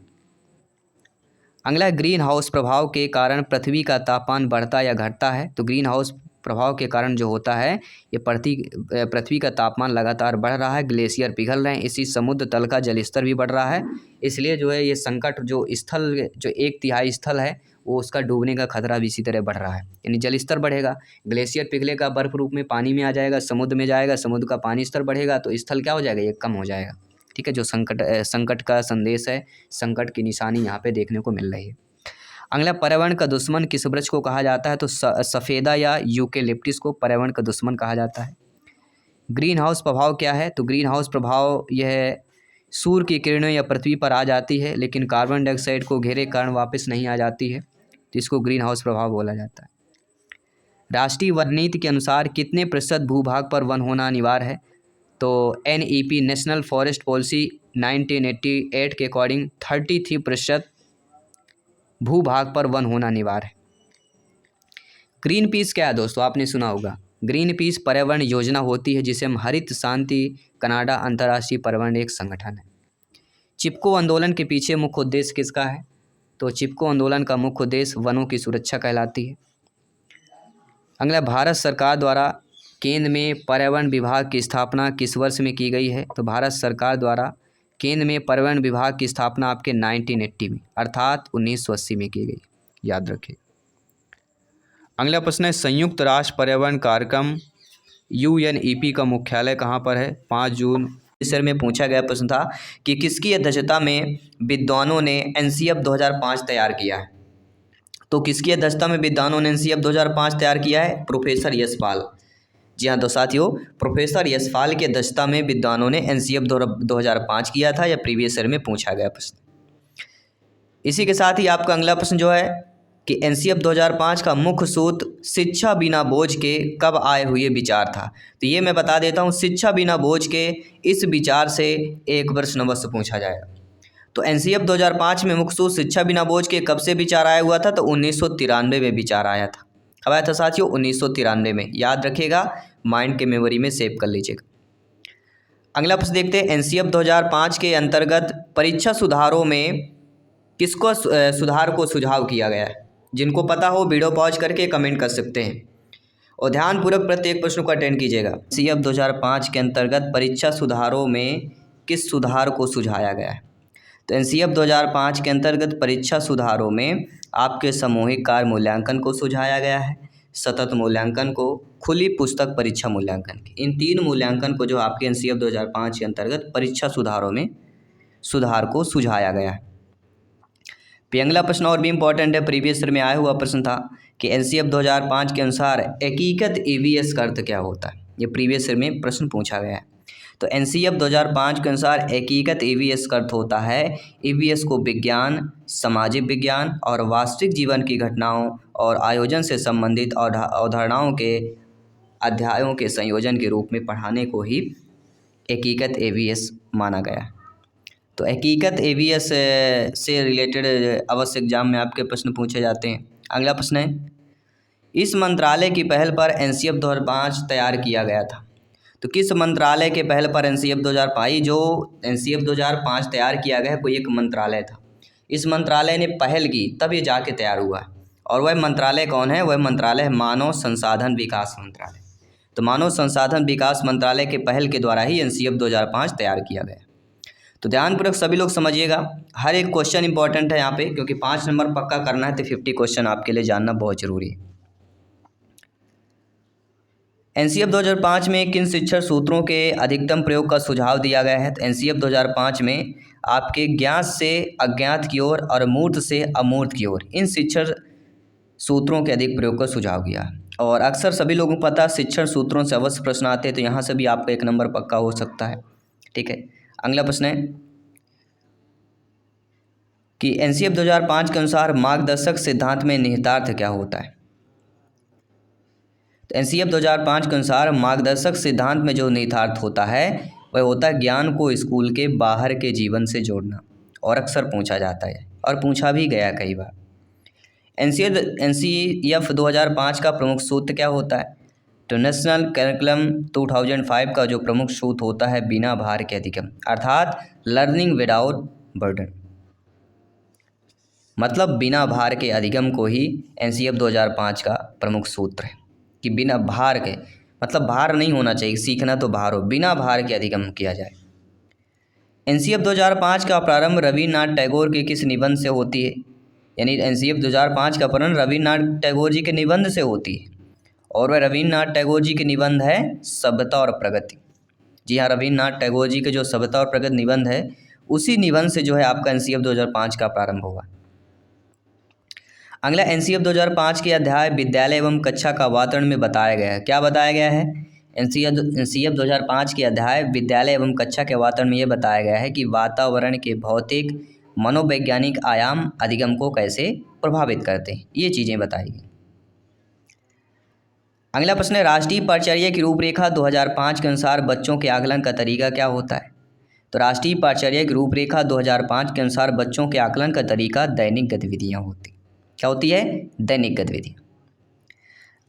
अगला, ग्रीन हाउस प्रभाव के कारण पृथ्वी का तापमान बढ़ता या घटता है? तो ग्रीन हाउस प्रभाव के कारण जो होता है, ये पृथ्वी का तापमान लगातार बढ़ रहा है, ग्लेशियर पिघल रहे हैं, इसी समुद्र तल का जलस्तर भी बढ़ रहा है, इसलिए जो है ये संकट जो स्थल जो 1/3 स्थल है वो उसका डूबने का खतरा भी इसी तरह बढ़ रहा है। यानी जलस्तर बढ़ेगा, ग्लेशियर पिघलेगा, बर्फ रूप में पानी में आ जाएगा, समुद्र में जाएगा, समुद्र का पानी स्तर बढ़ेगा तो स्थल क्या हो जाएगा? ये कम हो जाएगा। ठीक है, जो संकट का संदेश है, संकट की निशानी यहाँ पे देखने को मिल रही है। अगला, पर्यावरण का दुश्मन किस वृक्ष को कहा जाता है? तो सफ़ेदा या यूकेलिप्टिस को पर्यावरण का दुश्मन कहा जाता है। ग्रीन हाउस प्रभाव क्या है? तो ग्रीन हाउस प्रभाव यह सूर्य की किरणें या पृथ्वी पर आ जाती है, लेकिन कार्बन डाइऑक्साइड को घेरे कारण वापस नहीं आ जाती है, तो इसको ग्रीन हाउस प्रभाव बोला जाता है। राष्ट्रीय वन नीति के अनुसार कितने प्रतिशत भूभाग पर वन होना अनिवार्य है? तो NEP नेशनल फॉरेस्ट पॉलिसी 1988 के अकॉर्डिंग 33% भूभाग पर वन होना अनिवार्य है। ग्रीन पीस क्या है दोस्तों? आपने सुना होगा, ग्रीन पीस पर्यावरण योजना होती है जिसे हम हरित शांति कनाडा अंतर्राष्ट्रीय पर्यावरण एक संगठन है। चिपको आंदोलन के पीछे मुख्य उद्देश्य किसका है? तो चिपको आंदोलन का मुख्य उद्देश्य वनों की सुरक्षा कहलाती है। अगला, भारत सरकार द्वारा केंद्र में पर्यावरण विभाग की स्थापना किस वर्ष में की गई है? तो भारत सरकार द्वारा केंद्र में पर्यावरण विभाग की स्थापना आपके 1980 में अर्थात 1980 में की गई, याद रखिए। अगला प्रश्न है, संयुक्त राष्ट्र पर्यावरण कार्यक्रम UNEP का मुख्यालय कहाँ पर है? 5 जून सर में पूछा गया प्रश्न था कि किसकी अध्यक्षता में विद्वानों ने NCF 2005 तैयार किया है? तो किसकी अध्यक्षता में विद्वानों ने NCF 2005 तैयार किया है? प्रोफेसर यशपाल। जी हाँ, तो साथियों, प्रोफेसर यशपाल की अध्यक्षता में विद्वानों ने NCF 2005 किया था, या प्रीवियस ईयर में पूछा गया प्रश्न। इसी के साथ ही आपका अगला प्रश्न जो है कि NCF 2005 का मुख्य सूत्र शिक्षा बिना बोझ के कब आए हुए विचार था? तो ये मैं बता देता हूँ, शिक्षा बिना बोझ के इस विचार से एक प्रश्न अवश्य पूछा जाएगा। तो NCF 2005 में मुख्य सूत्र शिक्षा बिना बोझ के कब से विचार आया हुआ था? तो 1993 में विचार आया था। कब आया था साथियों? 1993 में, याद रखिएगा, माइंड के मेमोरी में सेव कर लीजिएगा। अगला प्रश्न देखते हैं, एनसीएफ 2005 के अंतर्गत परीक्षा सुधारों में किसको सुधार को सुझाव किया गया है? जिनको पता हो वीडियो पॉज करके कमेंट कर सकते हैं और ध्यानपूर्वक प्रत्येक प्रश्न को अटेंड कीजिएगा। एनसीएफ 2005 के अंतर्गत परीक्षा सुधारों में किस सुधार को सुझाया गया है? तो एनसीएफ 2005 के अंतर्गत परीक्षा सुधारों में आपके सामूहिक कार्य मूल्यांकन को सुझाया गया है, सतत मूल्यांकन को, खुली पुस्तक परीक्षा मूल्यांकन की। इन 3 मूल्यांकन को जो आपके एनसीएफ 2005 के अंतर्गत परीक्षा सुधारों में सुधार को सुझाया गया है। अगला प्रश्न और भी इम्पोर्टेंट है, प्रीवियस ईयर में आया हुआ प्रश्न था कि एनसीएफ 2005 के अनुसार एकीकृत ईवीएस का अर्थ क्या होता है? ये प्रीवियस ईयर में प्रश्न पूछा गया है। तो एनसीएफ 2005 के अनुसार एकीकृत ईवीएस का अर्थ होता है ईवीएस को विज्ञान, सामाजिक विज्ञान और वास्तविक जीवन की घटनाओं और आयोजन से संबंधित अवधारणाओं के अध्यायों के संयोजन के रूप में पढ़ाने को ही एकीकृत ईवीएस माना गया है। तो एकीकृत ईवीएस से रिलेटेड अवश्य एग्जाम में आपके प्रश्न पूछे जाते हैं। अगला प्रश्न है, इस मंत्रालय की पहल पर एनसीएफ 2005 तैयार किया गया था। तो किस मंत्रालय के पहल पर एनसीएफ 2005 जो एनसीएफ 2005 तैयार किया गया है कोई एक मंत्रालय था। इस मंत्रालय ने पहल की तब ये जाके तैयार हुआ है और वह मंत्रालय कौन है? वह मंत्रालय है मानव संसाधन विकास मंत्रालय। तो मानव संसाधन विकास मंत्रालय के पहल के द्वारा ही एनसीएफ 2005 तैयार किया गया। तो ध्यानपूर्वक सभी लोग समझिएगा, हर एक क्वेश्चन इंपॉर्टेंट है यहाँ पे, क्योंकि 5 नंबर पक्का करना है तो 50 क्वेश्चन आपके लिए जानना बहुत जरूरी है। एनसीएफ 2005 में किन शिक्षण सूत्रों के अधिकतम प्रयोग का सुझाव दिया गया है? तो एनसीएफ 2005 में आपके ज्ञात से अज्ञात की ओर और मूर्त से अमूर्त की ओर इन शिक्षण सूत्रों के अधिक प्रयोग का सुझाव दिया। और अक्सर सभी लोगों को पता शिक्षण सूत्रों से अवश्य प्रश्न आते हैं, तो यहाँ से भी आपका 1 नंबर पक्का हो सकता है। ठीक है, अगला प्रश्न है कि एनसीएफ 2005 के अनुसार मार्गदर्शक सिद्धांत में निहितार्थ क्या होता है? तो एनसीएफ 2005 के अनुसार मार्गदर्शक सिद्धांत में जो निहितार्थ होता है वह होता है ज्ञान को स्कूल के बाहर के जीवन से जोड़ना, और अक्सर पूछा जाता है और पूछा भी गया कई बार। एनसीएफ 2005 का प्रमुख सूत्र क्या होता है? तो नेशनल करिकुलम 2005 का जो प्रमुख सूत्र होता है बिना भार के अधिगम, अर्थात लर्निंग विदाउट बर्डन, मतलब बिना भार के अधिगम को ही एनसीएफ 2005 का प्रमुख सूत्र है कि बिना भार के, मतलब भार नहीं होना चाहिए, सीखना तो भार हो, बिना भार के अधिगम किया जाए। एनसीएफ 2005 का प्रारंभ रविन्द्रनाथ टैगोर के किस निबंध से होती है? यानी एनसीएफ 2005 का प्रारंभ रविन्द्रनाथ टैगोर जी के निबंध से होती है, और वह रविन्द्रनाथ टैगोर जी के निबंध है सभ्यता और प्रगति। जी हाँ, रविन्द्रनाथ टैगोर जी के जो सभ्यता और प्रगति निबंध है उसी निबंध से जो है आपका एनसीएफ 2005 का प्रारंभ हुआ। अगला एनसीएफ 2005 के अध्याय विद्यालय एवं कक्षा का वातावरण में बताया गया है। क्या बताया गया है? एनसीएफ 2005 के अध्याय विद्यालय एवं कक्षा के वातावरण में ये बताया गया है कि वातावरण के भौतिक मनोवैज्ञानिक आयाम अधिगम को कैसे प्रभावित करते हैं, ये चीज़ें बताई गई। अगला प्रश्न है, राष्ट्रीय पाठ्यचर्या की रूपरेखा 2005 के अनुसार बच्चों के आकलन का तरीका क्या होता है? तो राष्ट्रीय पाठ्यचर्या की रूपरेखा 2005 के अनुसार बच्चों के आकलन का तरीका दैनिक गतिविधियाँ होती। क्या होती है? दैनिक गतिविधियाँ।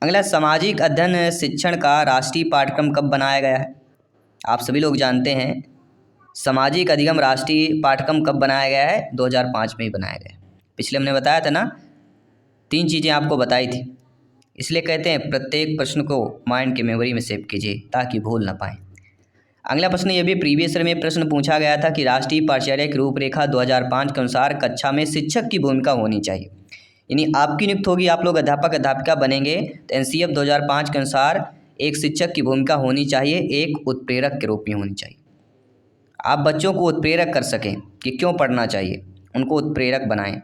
अगला, सामाजिक अध्ययन शिक्षण का राष्ट्रीय पाठ्यक्रम कब बनाया गया है? आप सभी लोग जानते हैं सामाजिक अधिगम राष्ट्रीय पाठ्यक्रम कब बनाया गया है? 2005 में ही बनाया गया। पिछले हमने बताया था ना, 3 चीज़ें आपको बताई थी, इसलिए कहते हैं प्रत्येक प्रश्न को माइंड की मेमोरी में सेव कीजिए ताकि भूल ना पाएँ। अगला प्रश्न ये भी प्रीवियस ईयर में प्रश्न पूछा गया था कि राष्ट्रीय पाठ्यचर्या की रूपरेखा 2005 के अनुसार कक्षा में शिक्षक की भूमिका होनी चाहिए, यानी आपकी नियुक्त होगी, आप लोग अध्यापक अध्यापिका बनेंगे तो एनसीएफ 2005 के अनुसार एक शिक्षक की भूमिका होनी चाहिए, एक उत्प्रेरक के रूप में होनी चाहिए। आप बच्चों को उत्प्रेरक कर सकें कि क्यों पढ़ना चाहिए, उनको उत्प्रेरक बनाएं।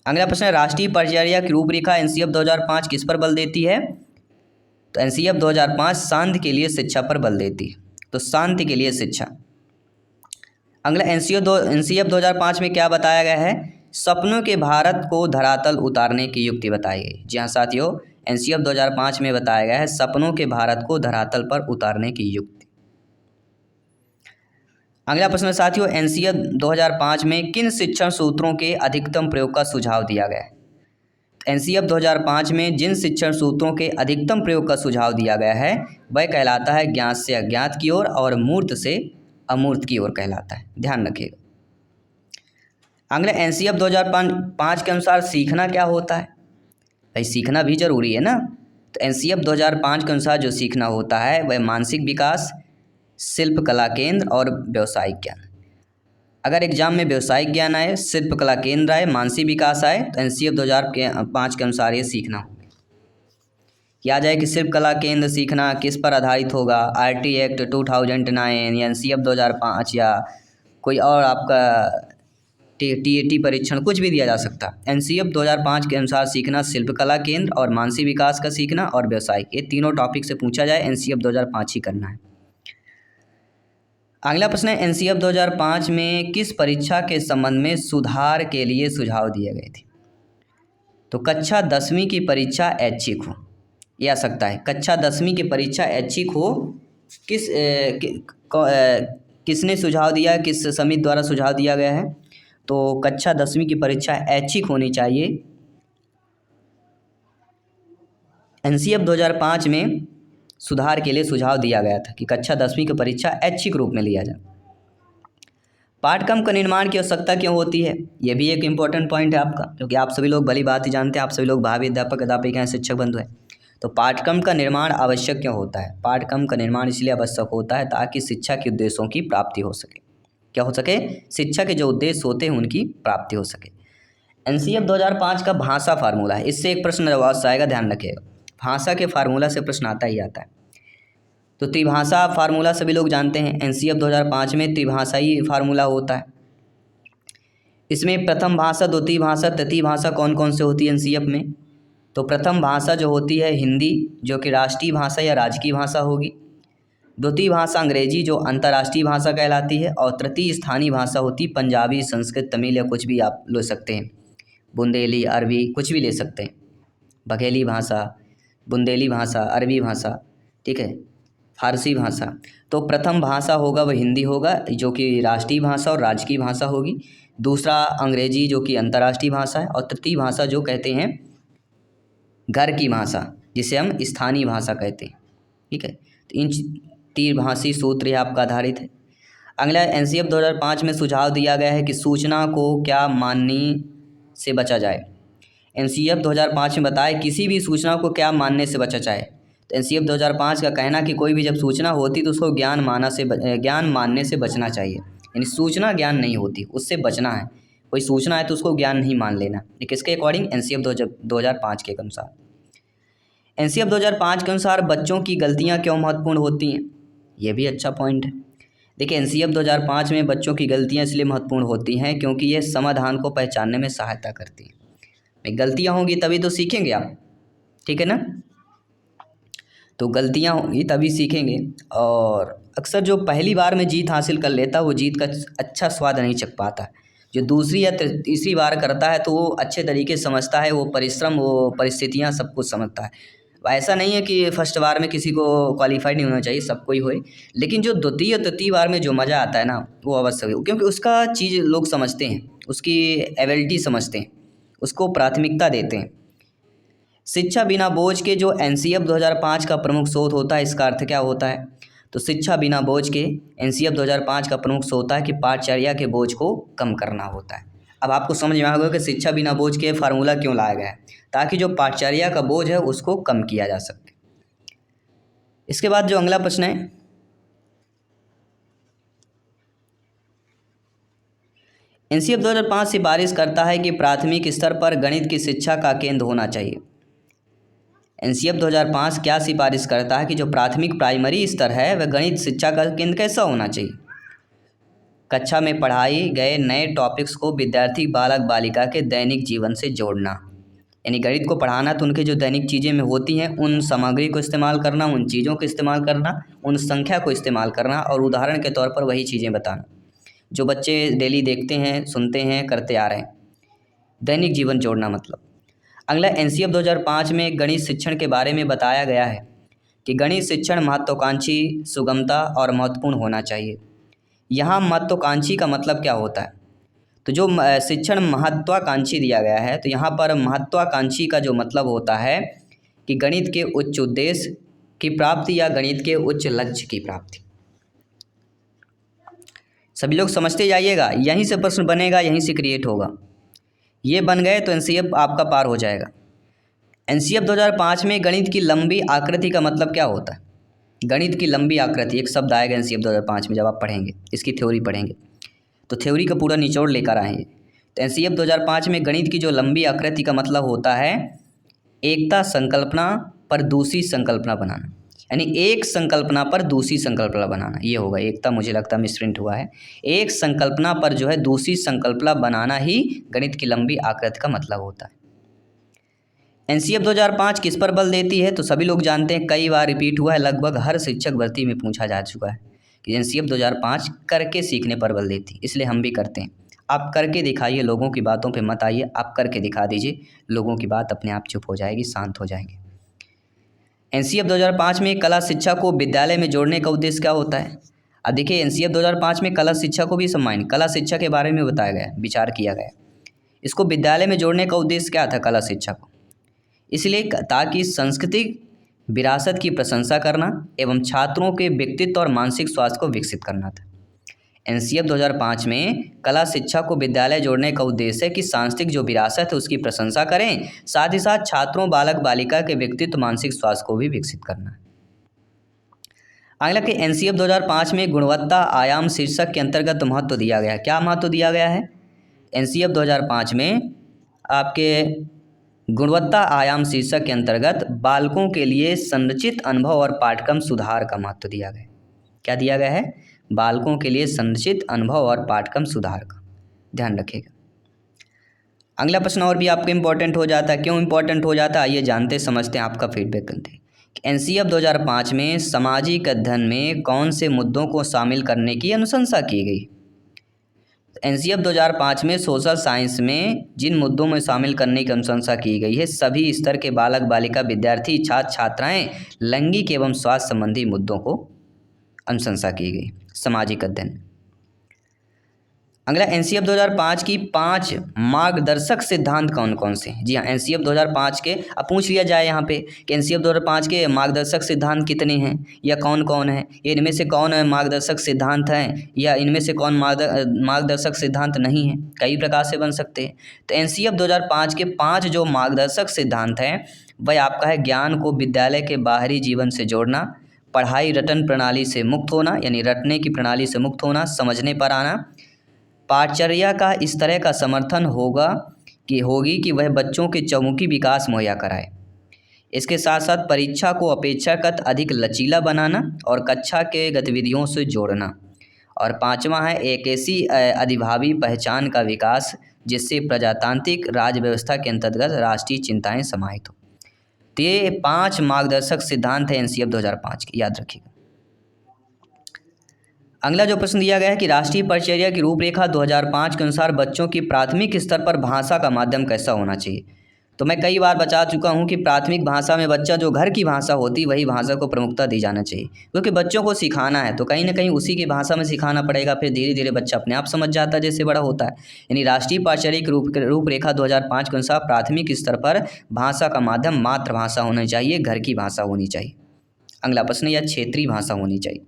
अगला प्रश्न है, राष्ट्रीय पाठ्यचर्या की रूपरेखा एनसीएफ 2005 किस पर बल देती है? तो एनसीएफ 2005 शांति के लिए शिक्षा पर बल देती है, तो शांति के लिए शिक्षा। अगला एनसीएफ 2005 में क्या बताया गया है? सपनों के भारत को धरातल उतारने की युक्ति बताई गई। जी हाँ साथियों, एनसीएफ 2005 में बताया गया है सपनों के भारत को धरातल पर उतारने की युक्ति। अगला प्रश्न साथियों, एनसीएफ 2005 में किन शिक्षण सूत्रों के अधिकतम प्रयोग का सुझाव दिया गया है? एनसीईएफ 2005 में जिन शिक्षण सूत्रों के अधिकतम प्रयोग का सुझाव दिया गया है वह कहलाता है ज्ञात से अज्ञात की ओर और मूर्त से अमूर्त की ओर कहलाता है, ध्यान रखिएगा। अगला एनसीईएफ 2005 के अनुसार सीखना क्या होता है? भाई सीखना भी जरूरी है ना। तो एनसीईएफ 2005 के अनुसार जो सीखना होता है वह मानसिक विकास, शिल्प कला केंद्र और व्यवसायिक ज्ञान। अगर एग्जाम में व्यवसायिक ज्ञान आए, शिल्प कला केंद्र आए, मानसिक विकास आए तो एनसीईएफ 2005 के अनुसार ये सीखना होगा। याद आए कि शिल्प कला केंद्र सीखना किस पर आधारित होगा? आरटी एक्ट 2009 या एनसीईएफ 2005 या कोई और आपका टीएटी परीक्षण कुछ भी दिया जा सकता है। एनसीईएफ 2005 के अनुसार सीखना शिल्प कला केंद्र और मानसिक विकास का सीखना और व्यवसायिक, ये तीनों टॉपिक से पूछा जाए एनसीईएफ 2005 ही करना है। अगला प्रश्न है एनसीईएफ 2005 में किस परीक्षा के संबंध में सुधार के लिए सुझाव दिए गए थे? तो कक्षा 10वीं की परीक्षा ऐच्छिक हो, ये आ सकता है। कक्षा 10वीं की परीक्षा ऐच्छिक हो, किसने सुझाव दिया है, किस समिति द्वारा सुझाव दिया गया है? तो कक्षा 10वीं की परीक्षा ऐच्छिक होनी चाहिए। एनसीईएफ 2005 में सुधार के लिए सुझाव दिया गया था कि कक्षा 10वीं की परीक्षा ऐच्छिक रूप में लिया जाए। पाठ्यक्रम का निर्माण की आवश्यकता क्यों होती है? ये भी एक इम्पॉर्टेंट पॉइंट है आपका, क्योंकि आप सभी लोग भली बात ही जानते हैं, आप सभी लोग भावी अध्यापक अध्यापिका हैं, शिक्षक बंधु हैं। तो पाठ्यक्रम का निर्माण आवश्यक क्यों होता है? पाठ्यक्रम का निर्माण इसलिए आवश्यक होता है ताकि शिक्षा के उद्देश्यों की प्राप्ति हो सके। क्या हो सके? शिक्षा के जो उद्देश्य होते हैं उनकी प्राप्ति हो सके। एनसीईएफ 2005 का भाषा फार्मूला है, इससे एक प्रश्न अवश्य आएगा, ध्यान रखिएगा। भाषा के फार्मूला से प्रश्न आता ही आता है। तो त्रिभाषा फार्मूला सभी लोग जानते हैं, एनसीईएफ 2005 में त्रिभाषाई फार्मूला होता है। इसमें प्रथम भाषा, द्वितीय भाषा, तृतीय भाषा कौन कौन से होती है एनसीईएफ में? तो प्रथम भाषा जो होती है हिंदी, जो कि राष्ट्रीय भाषा या राजकीय भाषा होगी। द्वितीय भाषा अंग्रेजी, जो अंतर्राष्ट्रीय भाषा कहलाती है। और तृतीय स्थानीय भाषा होती पंजाबी, संस्कृत, तमिल या कुछ भी आप ले सकते हैं, बुंदेली, अरबी, कुछ भी ले सकते हैं। बघेली भाषा, बुंदेली भाषा, अरबी भाषा, ठीक है, फारसी भाषा। तो प्रथम भाषा होगा वह हिंदी होगा, जो कि राष्ट्रीय भाषा और राजकीय भाषा होगी। दूसरा अंग्रेजी, जो कि अंतर्राष्ट्रीय भाषा है। और तृतीय भाषा जो कहते हैं घर की भाषा, जिसे हम स्थानीय भाषा कहते हैं, ठीक है। तो इन त्रिभाषी सूत्र आपका आधारित है। अगला एनसीईएफ 2005 में सुझाव दिया गया है कि सूचना को क्या मानने से बचा जाए। एनसीईएफ 2005 में बताया किसी भी सूचना को क्या मानने से बचा जाए। तो एनसीईएफ 2005 का कहना कि कोई भी जब सूचना होती तो उसको ज्ञान मानने से बचना चाहिए। यानी सूचना ज्ञान नहीं होती, उससे बचना है। कोई सूचना है तो उसको ज्ञान नहीं मान लेना। ये किसके अकॉर्डिंग? एनसीईएफ 2005 के अनुसार। एनसीईएफ 2005 के अनुसार बच्चों की गलतियाँ क्यों महत्वपूर्ण होती हैं? ये भी अच्छा पॉइंट है। देखिए एनसीईएफ 2005 में बच्चों की गलतियाँ इसलिए महत्वपूर्ण होती हैं क्योंकि ये समाधान को पहचानने में सहायता करती हैं। गलतियाँ होंगी तभी तो सीखेंगे आप, ठीक है ना। तो गलतियाँ होंगी तभी सीखेंगे। और अक्सर जो पहली बार में जीत हासिल कर लेता है वो जीत का अच्छा स्वाद नहीं चख पाता। जो दूसरी या तीसरी बार करता है तो वो अच्छे तरीके से समझता है, वो परिश्रम, वो परिस्थितियाँ सब कुछ समझता है। ऐसा नहीं है कि फर्स्ट बार में किसी को क्वालिफाइड नहीं होना चाहिए, सबको ही होए, लेकिन जो द्वितीय तृतीय बार में जो मज़ा आता है ना वो अवश्य हो, क्योंकि उसका चीज़ लोग समझते हैं, उसकी एबिलिटी समझते हैं, उसको प्राथमिकता देते हैं। शिक्षा बिना बोझ के जो एनसीईएफ 2005 का प्रमुख स्रोत होता है, इसका अर्थ क्या होता है? तो शिक्षा बिना बोझ के एनसीईएफ 2005 का प्रमुख स्रोत होता है कि पाठचर्या के बोझ को कम करना होता है। अब आपको समझ में आ गया कि शिक्षा बिना बोझ के फार्मूला क्यों लाया गया है, ताकि जो पाठचर्या का बोझ है उसको कम किया जा सके। इसके बाद जो अगला प्रश्न है, एनसीईएफ 2005 सिफारिश करता है कि प्राथमिक स्तर पर गणित की शिक्षा का केंद्र होना चाहिए। एनसीईएफ 2005 क्या सिफारिश करता है कि जो प्राथमिक प्राइमरी स्तर है वह गणित शिक्षा का केंद्र कैसा होना चाहिए? कक्षा में पढ़ाए गए नए टॉपिक्स को विद्यार्थी बालक बालिका के दैनिक जीवन से जोड़ना। यानी गणित को पढ़ाना तो उनके जो दैनिक चीज़ें में होती हैं उन सामग्री को इस्तेमाल करना, उन चीज़ों को इस्तेमाल करना, उन संख्या को इस्तेमाल करना और उदाहरण के तौर पर वही चीज़ें बताना जो बच्चे डेली देखते हैं, सुनते हैं, करते आ रहे हैं। दैनिक जीवन जोड़ना मतलब। अगला एनसीईएफ 2005 में गणित शिक्षण के बारे में बताया गया है कि गणित शिक्षण महत्वाकांक्षी, सुगमता और महत्वपूर्ण होना चाहिए। यहाँ महत्वाकांक्षी का मतलब क्या होता है? तो जो शिक्षण महत्वाकांक्षी दिया गया है, तो यहाँ पर महत्वाकांक्षी का जो मतलब होता है कि गणित के उच्च उद्देश्य की प्राप्ति या गणित के उच्च लक्ष्य की प्राप्ति। सभी लोग समझते जाइएगा, यहीं से प्रश्न बनेगा, यहीं से क्रिएट होगा। ये बन गए तो एनसीएफ आपका पार हो जाएगा। एनसीएफ 2005 में गणित की लंबी आकृति का मतलब क्या होता है? गणित की लंबी आकृति एक शब्द आएगा एनसीएफ 2005 में, जब आप पढ़ेंगे, इसकी थ्योरी पढ़ेंगे तो थ्योरी का पूरा निचोड़ लेकर आएंगे। तो एनसीएफ 2005 में गणित की जो लंबी आकृति का मतलब होता है एकता संकल्पना पर दूसरी संकल्पना बनाना, यानी एक संकल्पना पर दूसरी संकल्पना बनाना, ये होगा एकता। मुझे लगता है मिसप्रिंट हुआ है। एक संकल्पना पर जो है दूसरी संकल्पना बनाना ही गणित की लंबी आकृति का मतलब होता है। एनसीएफ 2005 किस पर बल देती है? तो सभी लोग जानते हैं, कई बार रिपीट हुआ है, लगभग हर शिक्षक भर्ती में पूछा जा चुका है कि एनसीएफ 2005 करके सीखने पर बल देती है, इसलिए हम भी करते हैं। आप करके दिखाइए, लोगों की बातों पे मत आइए, आप करके दिखा दीजिए, लोगों की बात अपने आप चुप हो जाएगी, शांत हो जाएंगे। एनसीएफ 2005 में कला शिक्षा को विद्यालय में जोड़ने का उद्देश्य क्या होता है? अब देखिए, एनसीएफ 2005 में कला शिक्षा को भी सम्मानित, कला शिक्षा के बारे में बताया गया, विचार किया गया। इसको विद्यालय में जोड़ने का उद्देश्य क्या था कला शिक्षा को? इसलिए ताकि सांस्कृतिक विरासत की प्रशंसा करना एवं छात्रों के व्यक्तित्व और मानसिक स्वास्थ्य को विकसित करना था। एनसीएफ 2005 में कला शिक्षा को विद्यालय जोड़ने का उद्देश्य है कि सांस्कृतिक जो विरासत है उसकी प्रशंसा करें, साथ ही साथ छात्रों बालक बालिका के व्यक्तित्व मानसिक स्वास्थ्य को भी विकसित करना है। अगला कि एनसीएफ 2005 में गुणवत्ता आयाम शीर्षक के अंतर्गत महत्व दिया गया है। क्या महत्व दिया गया है? एनसीएफ 2005 में आपके गुणवत्ता आयाम शीर्षक के अंतर्गत बालकों के लिए संरचित अनुभव और पाठ्यक्रम सुधार का महत्व दिया गया है। क्या दिया गया है? बालकों के लिए संरचित अनुभव और पाठ्यक्रम सुधार का ध्यान रखिएगा। अगला प्रश्न और भी आपको इम्पोर्टेंट हो जाता है। क्यों इम्पोर्टेंट हो जाता है, आइए जानते समझते हैं, आपका फीडबैक करते हैं। एनसीएफ 2005 में सामाजिक अध्ययन में कौन से मुद्दों को शामिल करने की अनुशंसा की गई? एनसीएफ 2005 में सोशल साइंस में जिन मुद्दों में शामिल करने की अनुशंसा की गई है, सभी स्तर के बालक बालिका विद्यार्थी छात्र छात्राएं लैंगिक एवं स्वास्थ्य संबंधी मुद्दों को अनुशंसा की गई, सामाजिक अध्ययन। अगला, एनसीएफ 2005 की 5 मार्गदर्शक सिद्धांत कौन कौन से? जी हाँ, एनसीएफ 2005 के, अब पूछ लिया जाए यहाँ पे कि एनसीएफ 2005 के मार्गदर्शक सिद्धांत कितने हैं या कौन कौन है, इनमें से कौन मार्गदर्शक सिद्धांत हैं या इनमें से कौन मार्गदर्शक सिद्धांत नहीं है, कई प्रकार से बन सकते हैं। तो एनसीएफ 2005 के 5 जो मार्गदर्शक सिद्धांत हैं वह आपका है ज्ञान को विद्यालय के बाहरी जीवन से जोड़ना, पढ़ाई रटन प्रणाली से मुक्त होना, यानी रटने की प्रणाली से मुक्त होना, समझने पर आना, पाठचर्या का इस तरह का समर्थन होगी कि वह बच्चों के चहुमुखी विकास मुहैया कराए। इसके साथ साथ परीक्षा को अपेक्षाकृत अधिक लचीला बनाना और कक्षा के गतिविधियों से जोड़ना। और 5वां है एक ऐसी अधिभावी पहचान का विकास जिससे प्रजातांत्रिक राज्य व्यवस्था के अंतर्गत राष्ट्रीय चिंताएं समाहित हो। तो ये 5 मार्गदर्शक सिद्धांत है एनसीएफ 2005 के, याद रखिएगा। अगला जो प्रश्न दिया गया है कि राष्ट्रीय परिचर्या की रूपरेखा 2005 के अनुसार बच्चों की प्राथमिक स्तर पर भाषा का माध्यम कैसा होना चाहिए? तो मैं कई बार बता चुका हूं कि प्राथमिक भाषा में बच्चा जो घर की भाषा होती वही भाषा को प्रमुखता दी जाना चाहिए, क्योंकि बच्चों को सिखाना है तो कहीं ना कहीं उसी की भाषा में सिखाना पड़ेगा, फिर धीरे धीरे बच्चा अपने आप समझ जाता है जैसे बड़ा होता है। यानी राष्ट्रीय परिचर्या की रूपरेखा 2005 के अनुसार प्राथमिक स्तर पर भाषा का माध्यम मातृभाषा होना चाहिए, घर की भाषा होनी चाहिए। अगला प्रश्न, या क्षेत्रीय भाषा होनी चाहिए।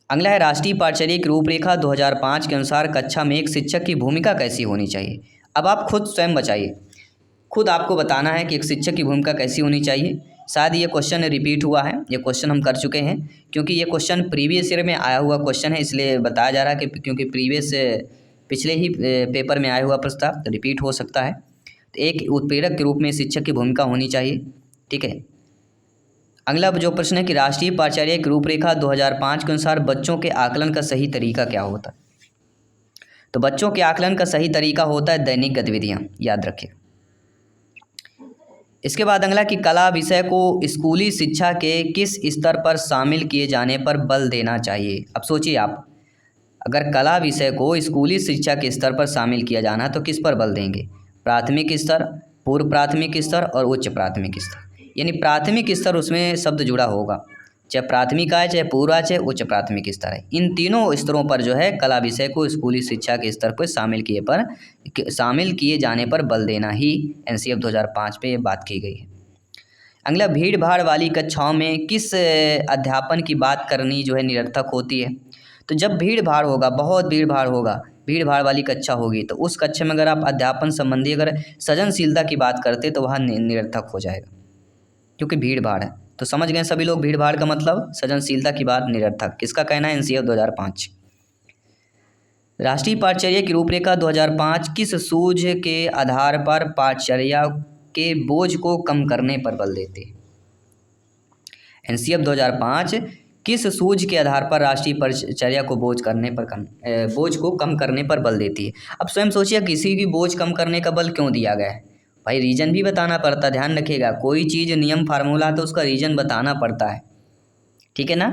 अगला है राष्ट्रीय परिचर्या की रूपरेखा 2005 के अनुसार कक्षा में एक शिक्षक की भूमिका कैसी होनी चाहिए? अब आप खुद स्वयं बताइए, खुद आपको बताना है कि एक शिक्षक की भूमिका कैसी होनी चाहिए। शायद ये क्वेश्चन रिपीट हुआ है, ये क्वेश्चन हम कर चुके हैं, क्योंकि ये क्वेश्चन प्रीवियस ईयर में आया हुआ क्वेश्चन है, इसलिए बताया जा रहा है कि क्योंकि पिछले ही पेपर में आया हुआ प्रस्ताव रिपीट हो सकता है। तो एक उत्प्रेरक के रूप में शिक्षक की भूमिका होनी चाहिए, ठीक है। अगला जो प्रश्न है कि राष्ट्रीय परिचर्या की रूपरेखा 2005 के अनुसार बच्चों के आकलन का सही तरीका क्या होता है? तो बच्चों के आकलन का सही तरीका होता है दैनिक गतिविधियां, याद रखिए। इसके बाद अगला कि कला विषय को स्कूली शिक्षा के किस स्तर पर शामिल किए जाने पर बल देना चाहिए? अब सोचिए आप, अगर कला विषय को स्कूली शिक्षा के स्तर पर शामिल किया जाना है तो किस पर बल देंगे? प्राथमिक स्तर, पूर्व प्राथमिक स्तर और उच्च प्राथमिक स्तर। यानी प्राथमिक स्तर उसमें शब्द जुड़ा होगा, चाहे प्राथमिक है, चाहे पूर्व, चाहे उच्च प्राथमिक स्तर है, इन तीनों स्तरों पर जो है कला विषय को स्कूली शिक्षा के स्तर पर शामिल किए जाने पर बल देना ही एनसीएफ 2005 पे ये बात की गई है। अगला, भीड़ भाड़ वाली कक्षाओं में किस अध्यापन की बात करनी जो है निरर्थक होती है। तो जब भीड़ भाड़ होगा, बहुत भीड़ भाड़ होगा, भीड़ भाड़ वाली कक्षा होगी, तो उस कक्षा में अगर आप अध्यापन संबंधी अगर सृजनशीलता की बात करते तो वह निरर्थक हो जाएगा, क्योंकि भीड़ भाड़ है। तो समझ गए सभी लोग, भीड़ भाड़ का मतलब सृजनशीलता की बात निरर्थक। किसका कहना है? एनसीएफ 2005। राष्ट्रीय पाठचर्या की रूपरेखा 2005 किस सूझ के आधार पर पाठचर्या के बोझ को कम करने पर बल देते हैं? एनसीएफ 2005 किस सूझ के आधार पर राष्ट्रीय पाठचर्या को बोझ को कम करने पर बल देती है? अब स्वयं सोचिए, किसी भी बोझ कम करने का बल क्यों दिया गया है? भाई रीजन भी बताना पड़ता, ध्यान रखिएगा, कोई चीज़ नियम फार्मूला तो उसका रीजन बताना पड़ता है, ठीक है ना।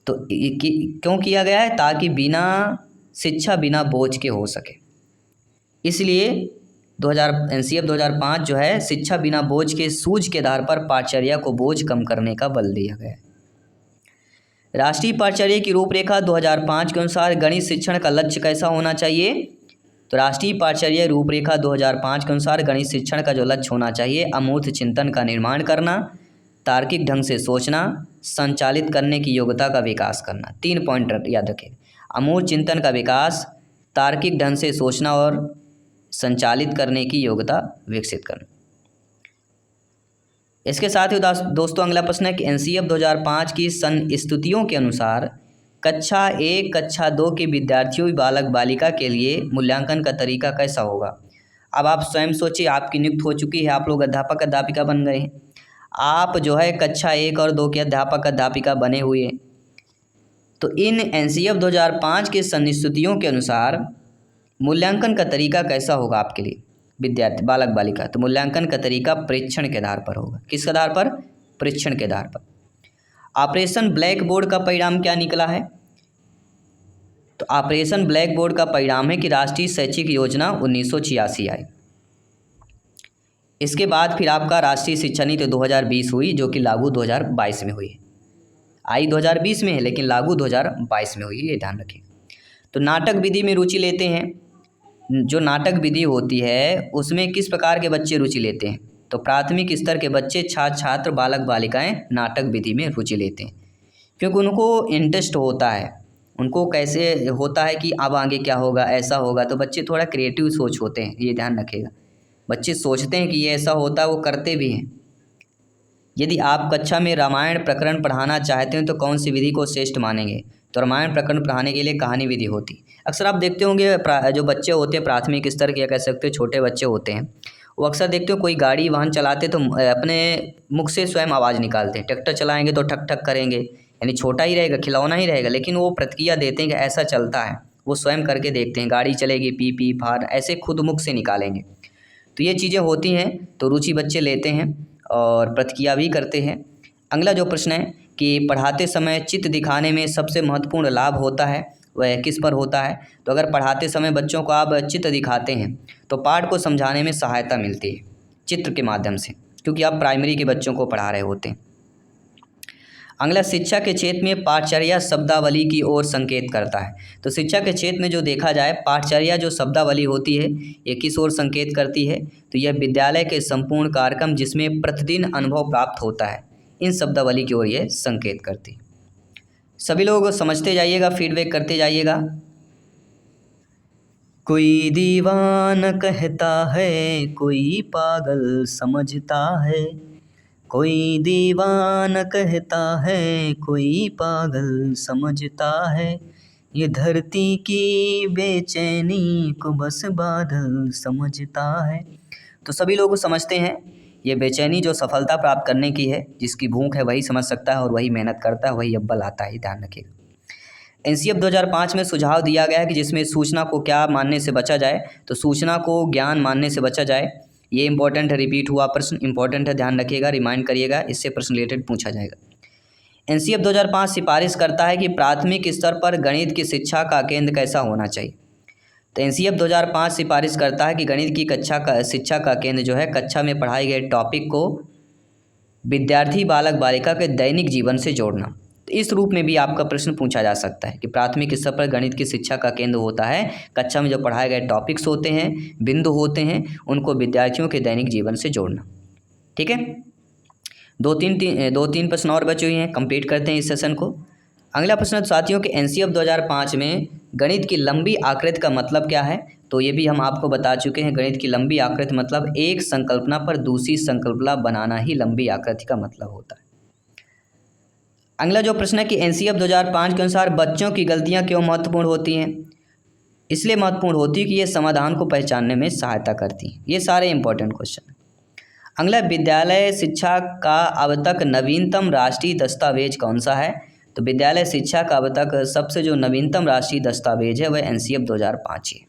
तो क्यों किया गया है? ताकि बिना शिक्षा बिना बोझ के हो सके, इसलिए एनसीएफ 2005 जो है शिक्षा बिना बोझ के सूझ के आधार पर पाठचर्या को बोझ कम करने का बल दिया गया है। राष्ट्रीय पाठचर्या की रूपरेखा 2005 के अनुसार गणित शिक्षण का लक्ष्य कैसा होना चाहिए? तो राष्ट्रीय पाठचर्या रूपरेखा 2005 के अनुसार गणित शिक्षण का जो लक्ष्य होना चाहिए, अमूर्त चिंतन का निर्माण करना, तार्किक ढंग से सोचना, संचालित करने की योग्यता का विकास करना। 3 पॉइंट याद रखें, अमूर्त चिंतन का विकास, तार्किक ढंग से सोचना और संचालित करने की योग्यता विकसित करना। इसके साथ ही दोस्तों अगला प्रश्न है कि एनसीएफ 2005 की संस्तुतियों के अनुसार कक्षा 1, कक्षा 2 के विद्यार्थियों बालक बालिका के लिए मूल्यांकन का तरीका कैसा होगा? अब आप स्वयं सोचिए, आपकी नियुक्त हो चुकी है, आप लोग अध्यापक अध्यापिका बन गए हैं, आप जो है कक्षा 1 और 2 के अध्यापक अध्यापिका बने हुए हैं। तो इन एनसीएफ 2005 के संस्तुतियों के अनुसार मूल्यांकन का तरीका कैसा होगा आपके लिए विद्यार्थी बालक बालिका? तो मूल्यांकन का तरीका परीक्षण के आधार पर होगा। किस आधार पर? परीक्षण के आधार पर। ऑपरेशन ब्लैक बोर्ड का परिणाम क्या निकला है? तो ऑपरेशन ब्लैक बोर्ड का परिणाम है कि राष्ट्रीय शैक्षिक योजना 1986 आई। इसके बाद फिर आपका राष्ट्रीय शिक्षा नीति 2020 हुई, जो कि लागू 2022 में हुई है। आई 2020 में है लेकिन लागू 2022 में हुई, ये ध्यान रखें। तो नाटक विधि में रुचि लेते हैं, जो नाटक विधि होती है उसमें किस प्रकार के बच्चे रुचि लेते हैं? तो प्राथमिक स्तर के बच्चे, छात्र बालक बालिकाएं नाटक विधि में रुचि लेते हैं, क्योंकि उनको इंटरेस्ट होता है, उनको कैसे होता है कि अब आगे क्या होगा, ऐसा होगा। तो बच्चे थोड़ा क्रिएटिव सोच होते हैं, ये ध्यान रखिएगा। बच्चे सोचते हैं कि ये ऐसा होता है, वो करते भी हैं। यदि आप कक्षा में रामायण प्रकरण पढ़ाना चाहते हैं तो कौन सी विधि को श्रेष्ठ मानेंगे? तो रामायण प्रकरण पढ़ाने के लिए कहानी विधि होती। अक्सर आप देखते होंगे जो बच्चे होते हैं प्राथमिक स्तर के, या कह सकते हो छोटे बच्चे होते हैं, वो अक्सर देखते हो कोई गाड़ी वाहन चलाते तो अपने मुख से स्वयं आवाज़ निकालते हैं। ट्रैक्टर चलाएंगे तो ठक ठक करेंगे, यानी छोटा ही रहेगा, खिलौना ही रहेगा, लेकिन वो प्रतिक्रिया देते हैं कि ऐसा चलता है, वो स्वयं करके देखते हैं। गाड़ी चलेगी, पी पी फार, ऐसे खुद मुख से निकालेंगे। तो ये चीज़ें होती हैं, तो रुचि बच्चे लेते हैं और प्रतिक्रिया भी करते हैं। अगला जो प्रश्न है कि पढ़ाते समय चित्र दिखाने में सबसे महत्वपूर्ण लाभ होता है, वह किस पर होता है? तो अगर पढ़ाते समय बच्चों को आप चित्र दिखाते हैं तो पाठ को समझाने में सहायता मिलती है चित्र के माध्यम से, क्योंकि आप प्राइमरी के बच्चों को पढ़ा रहे होते हैं। अगला, शिक्षा के क्षेत्र में पाठचर्या शब्दावली की ओर संकेत करता है। तो शिक्षा के क्षेत्र में जो देखा जाए, पाठचर्या जो शब्दावली होती है ये किस ओर संकेत करती है? तो यह विद्यालय के संपूर्ण कार्यक्रम जिसमें प्रतिदिन अनुभव प्राप्त होता है, इन शब्दावली की ओर ये संकेत करती है। सभी लोग समझते जाइएगा, फीडबैक करते जाइएगा। कोई दीवाना कहता है, कोई पागल समझता है, कोई दीवाना कहता है, कोई पागल समझता है, ये धरती की बेचैनी को बस बादल समझता है। तो सभी लोग समझते हैं, ये बेचैनी जो सफलता प्राप्त करने की है, जिसकी भूख है वही समझ सकता है और वही मेहनत करता है, वही अव्वल आता है, ध्यान रखिएगा। एनसीएफ 2005 में सुझाव दिया गया है कि जिसमें सूचना को क्या मानने से बचा जाए? तो सूचना को ज्ञान मानने से बचा जाए। ये इंपॉर्टेंट है, रिपीट हुआ प्रश्न इंपॉर्टेंट है, ध्यान रखिएगा, रिमाइंड करिएगा, इससे प्रश्न रिलेटेड पूछा जाएगा। एनसीएफ 2005 सिफारिश करता है कि प्राथमिक स्तर पर गणित की शिक्षा का केंद्र कैसा होना चाहिए? तो एनसीएफ 2005 सिफारिश करता है कि गणित की शिक्षा का केंद्र जो है कक्षा में पढ़ाए गए टॉपिक को विद्यार्थी बालक बालिका के दैनिक जीवन से जोड़ना। तो इस रूप में भी आपका प्रश्न पूछा जा सकता है कि प्राथमिक स्तर पर गणित की शिक्षा का केंद्र होता है कक्षा में जो पढ़ाए गए टॉपिक्स होते हैं, बिंदु होते हैं, उनको विद्यार्थियों के दैनिक जीवन से जोड़ना। ठीक है, दो तीन प्रश्न और बचे हुए हैं, कंप्लीट करते हैं इस सेशन को। अगला प्रश्न साथियों के एनसीएफ 2005 में गणित की लंबी आकृति का मतलब क्या है? तो ये भी हम आपको बता चुके हैं। गणित की लंबी आकृति मतलब एक संकल्पना पर दूसरी संकल्पना बनाना ही लंबी आकृति का मतलब होता है। अगला जो प्रश्न है कि एनसीएफ 2005 के अनुसार बच्चों की गलतियां क्यों महत्वपूर्ण होती हैं? इसलिए महत्वपूर्ण होती है कि ये समाधान को पहचानने में सहायता करती हैं। ये सारे इंपॉर्टेंट क्वेश्चन। अगला, विद्यालय शिक्षा का अब तक नवीनतम राष्ट्रीय दस्तावेज कौन सा है? तो विद्यालय शिक्षा का अब तक सबसे जो नवीनतम राष्ट्रीय दस्तावेज है वह एनसीएफ 2005 है।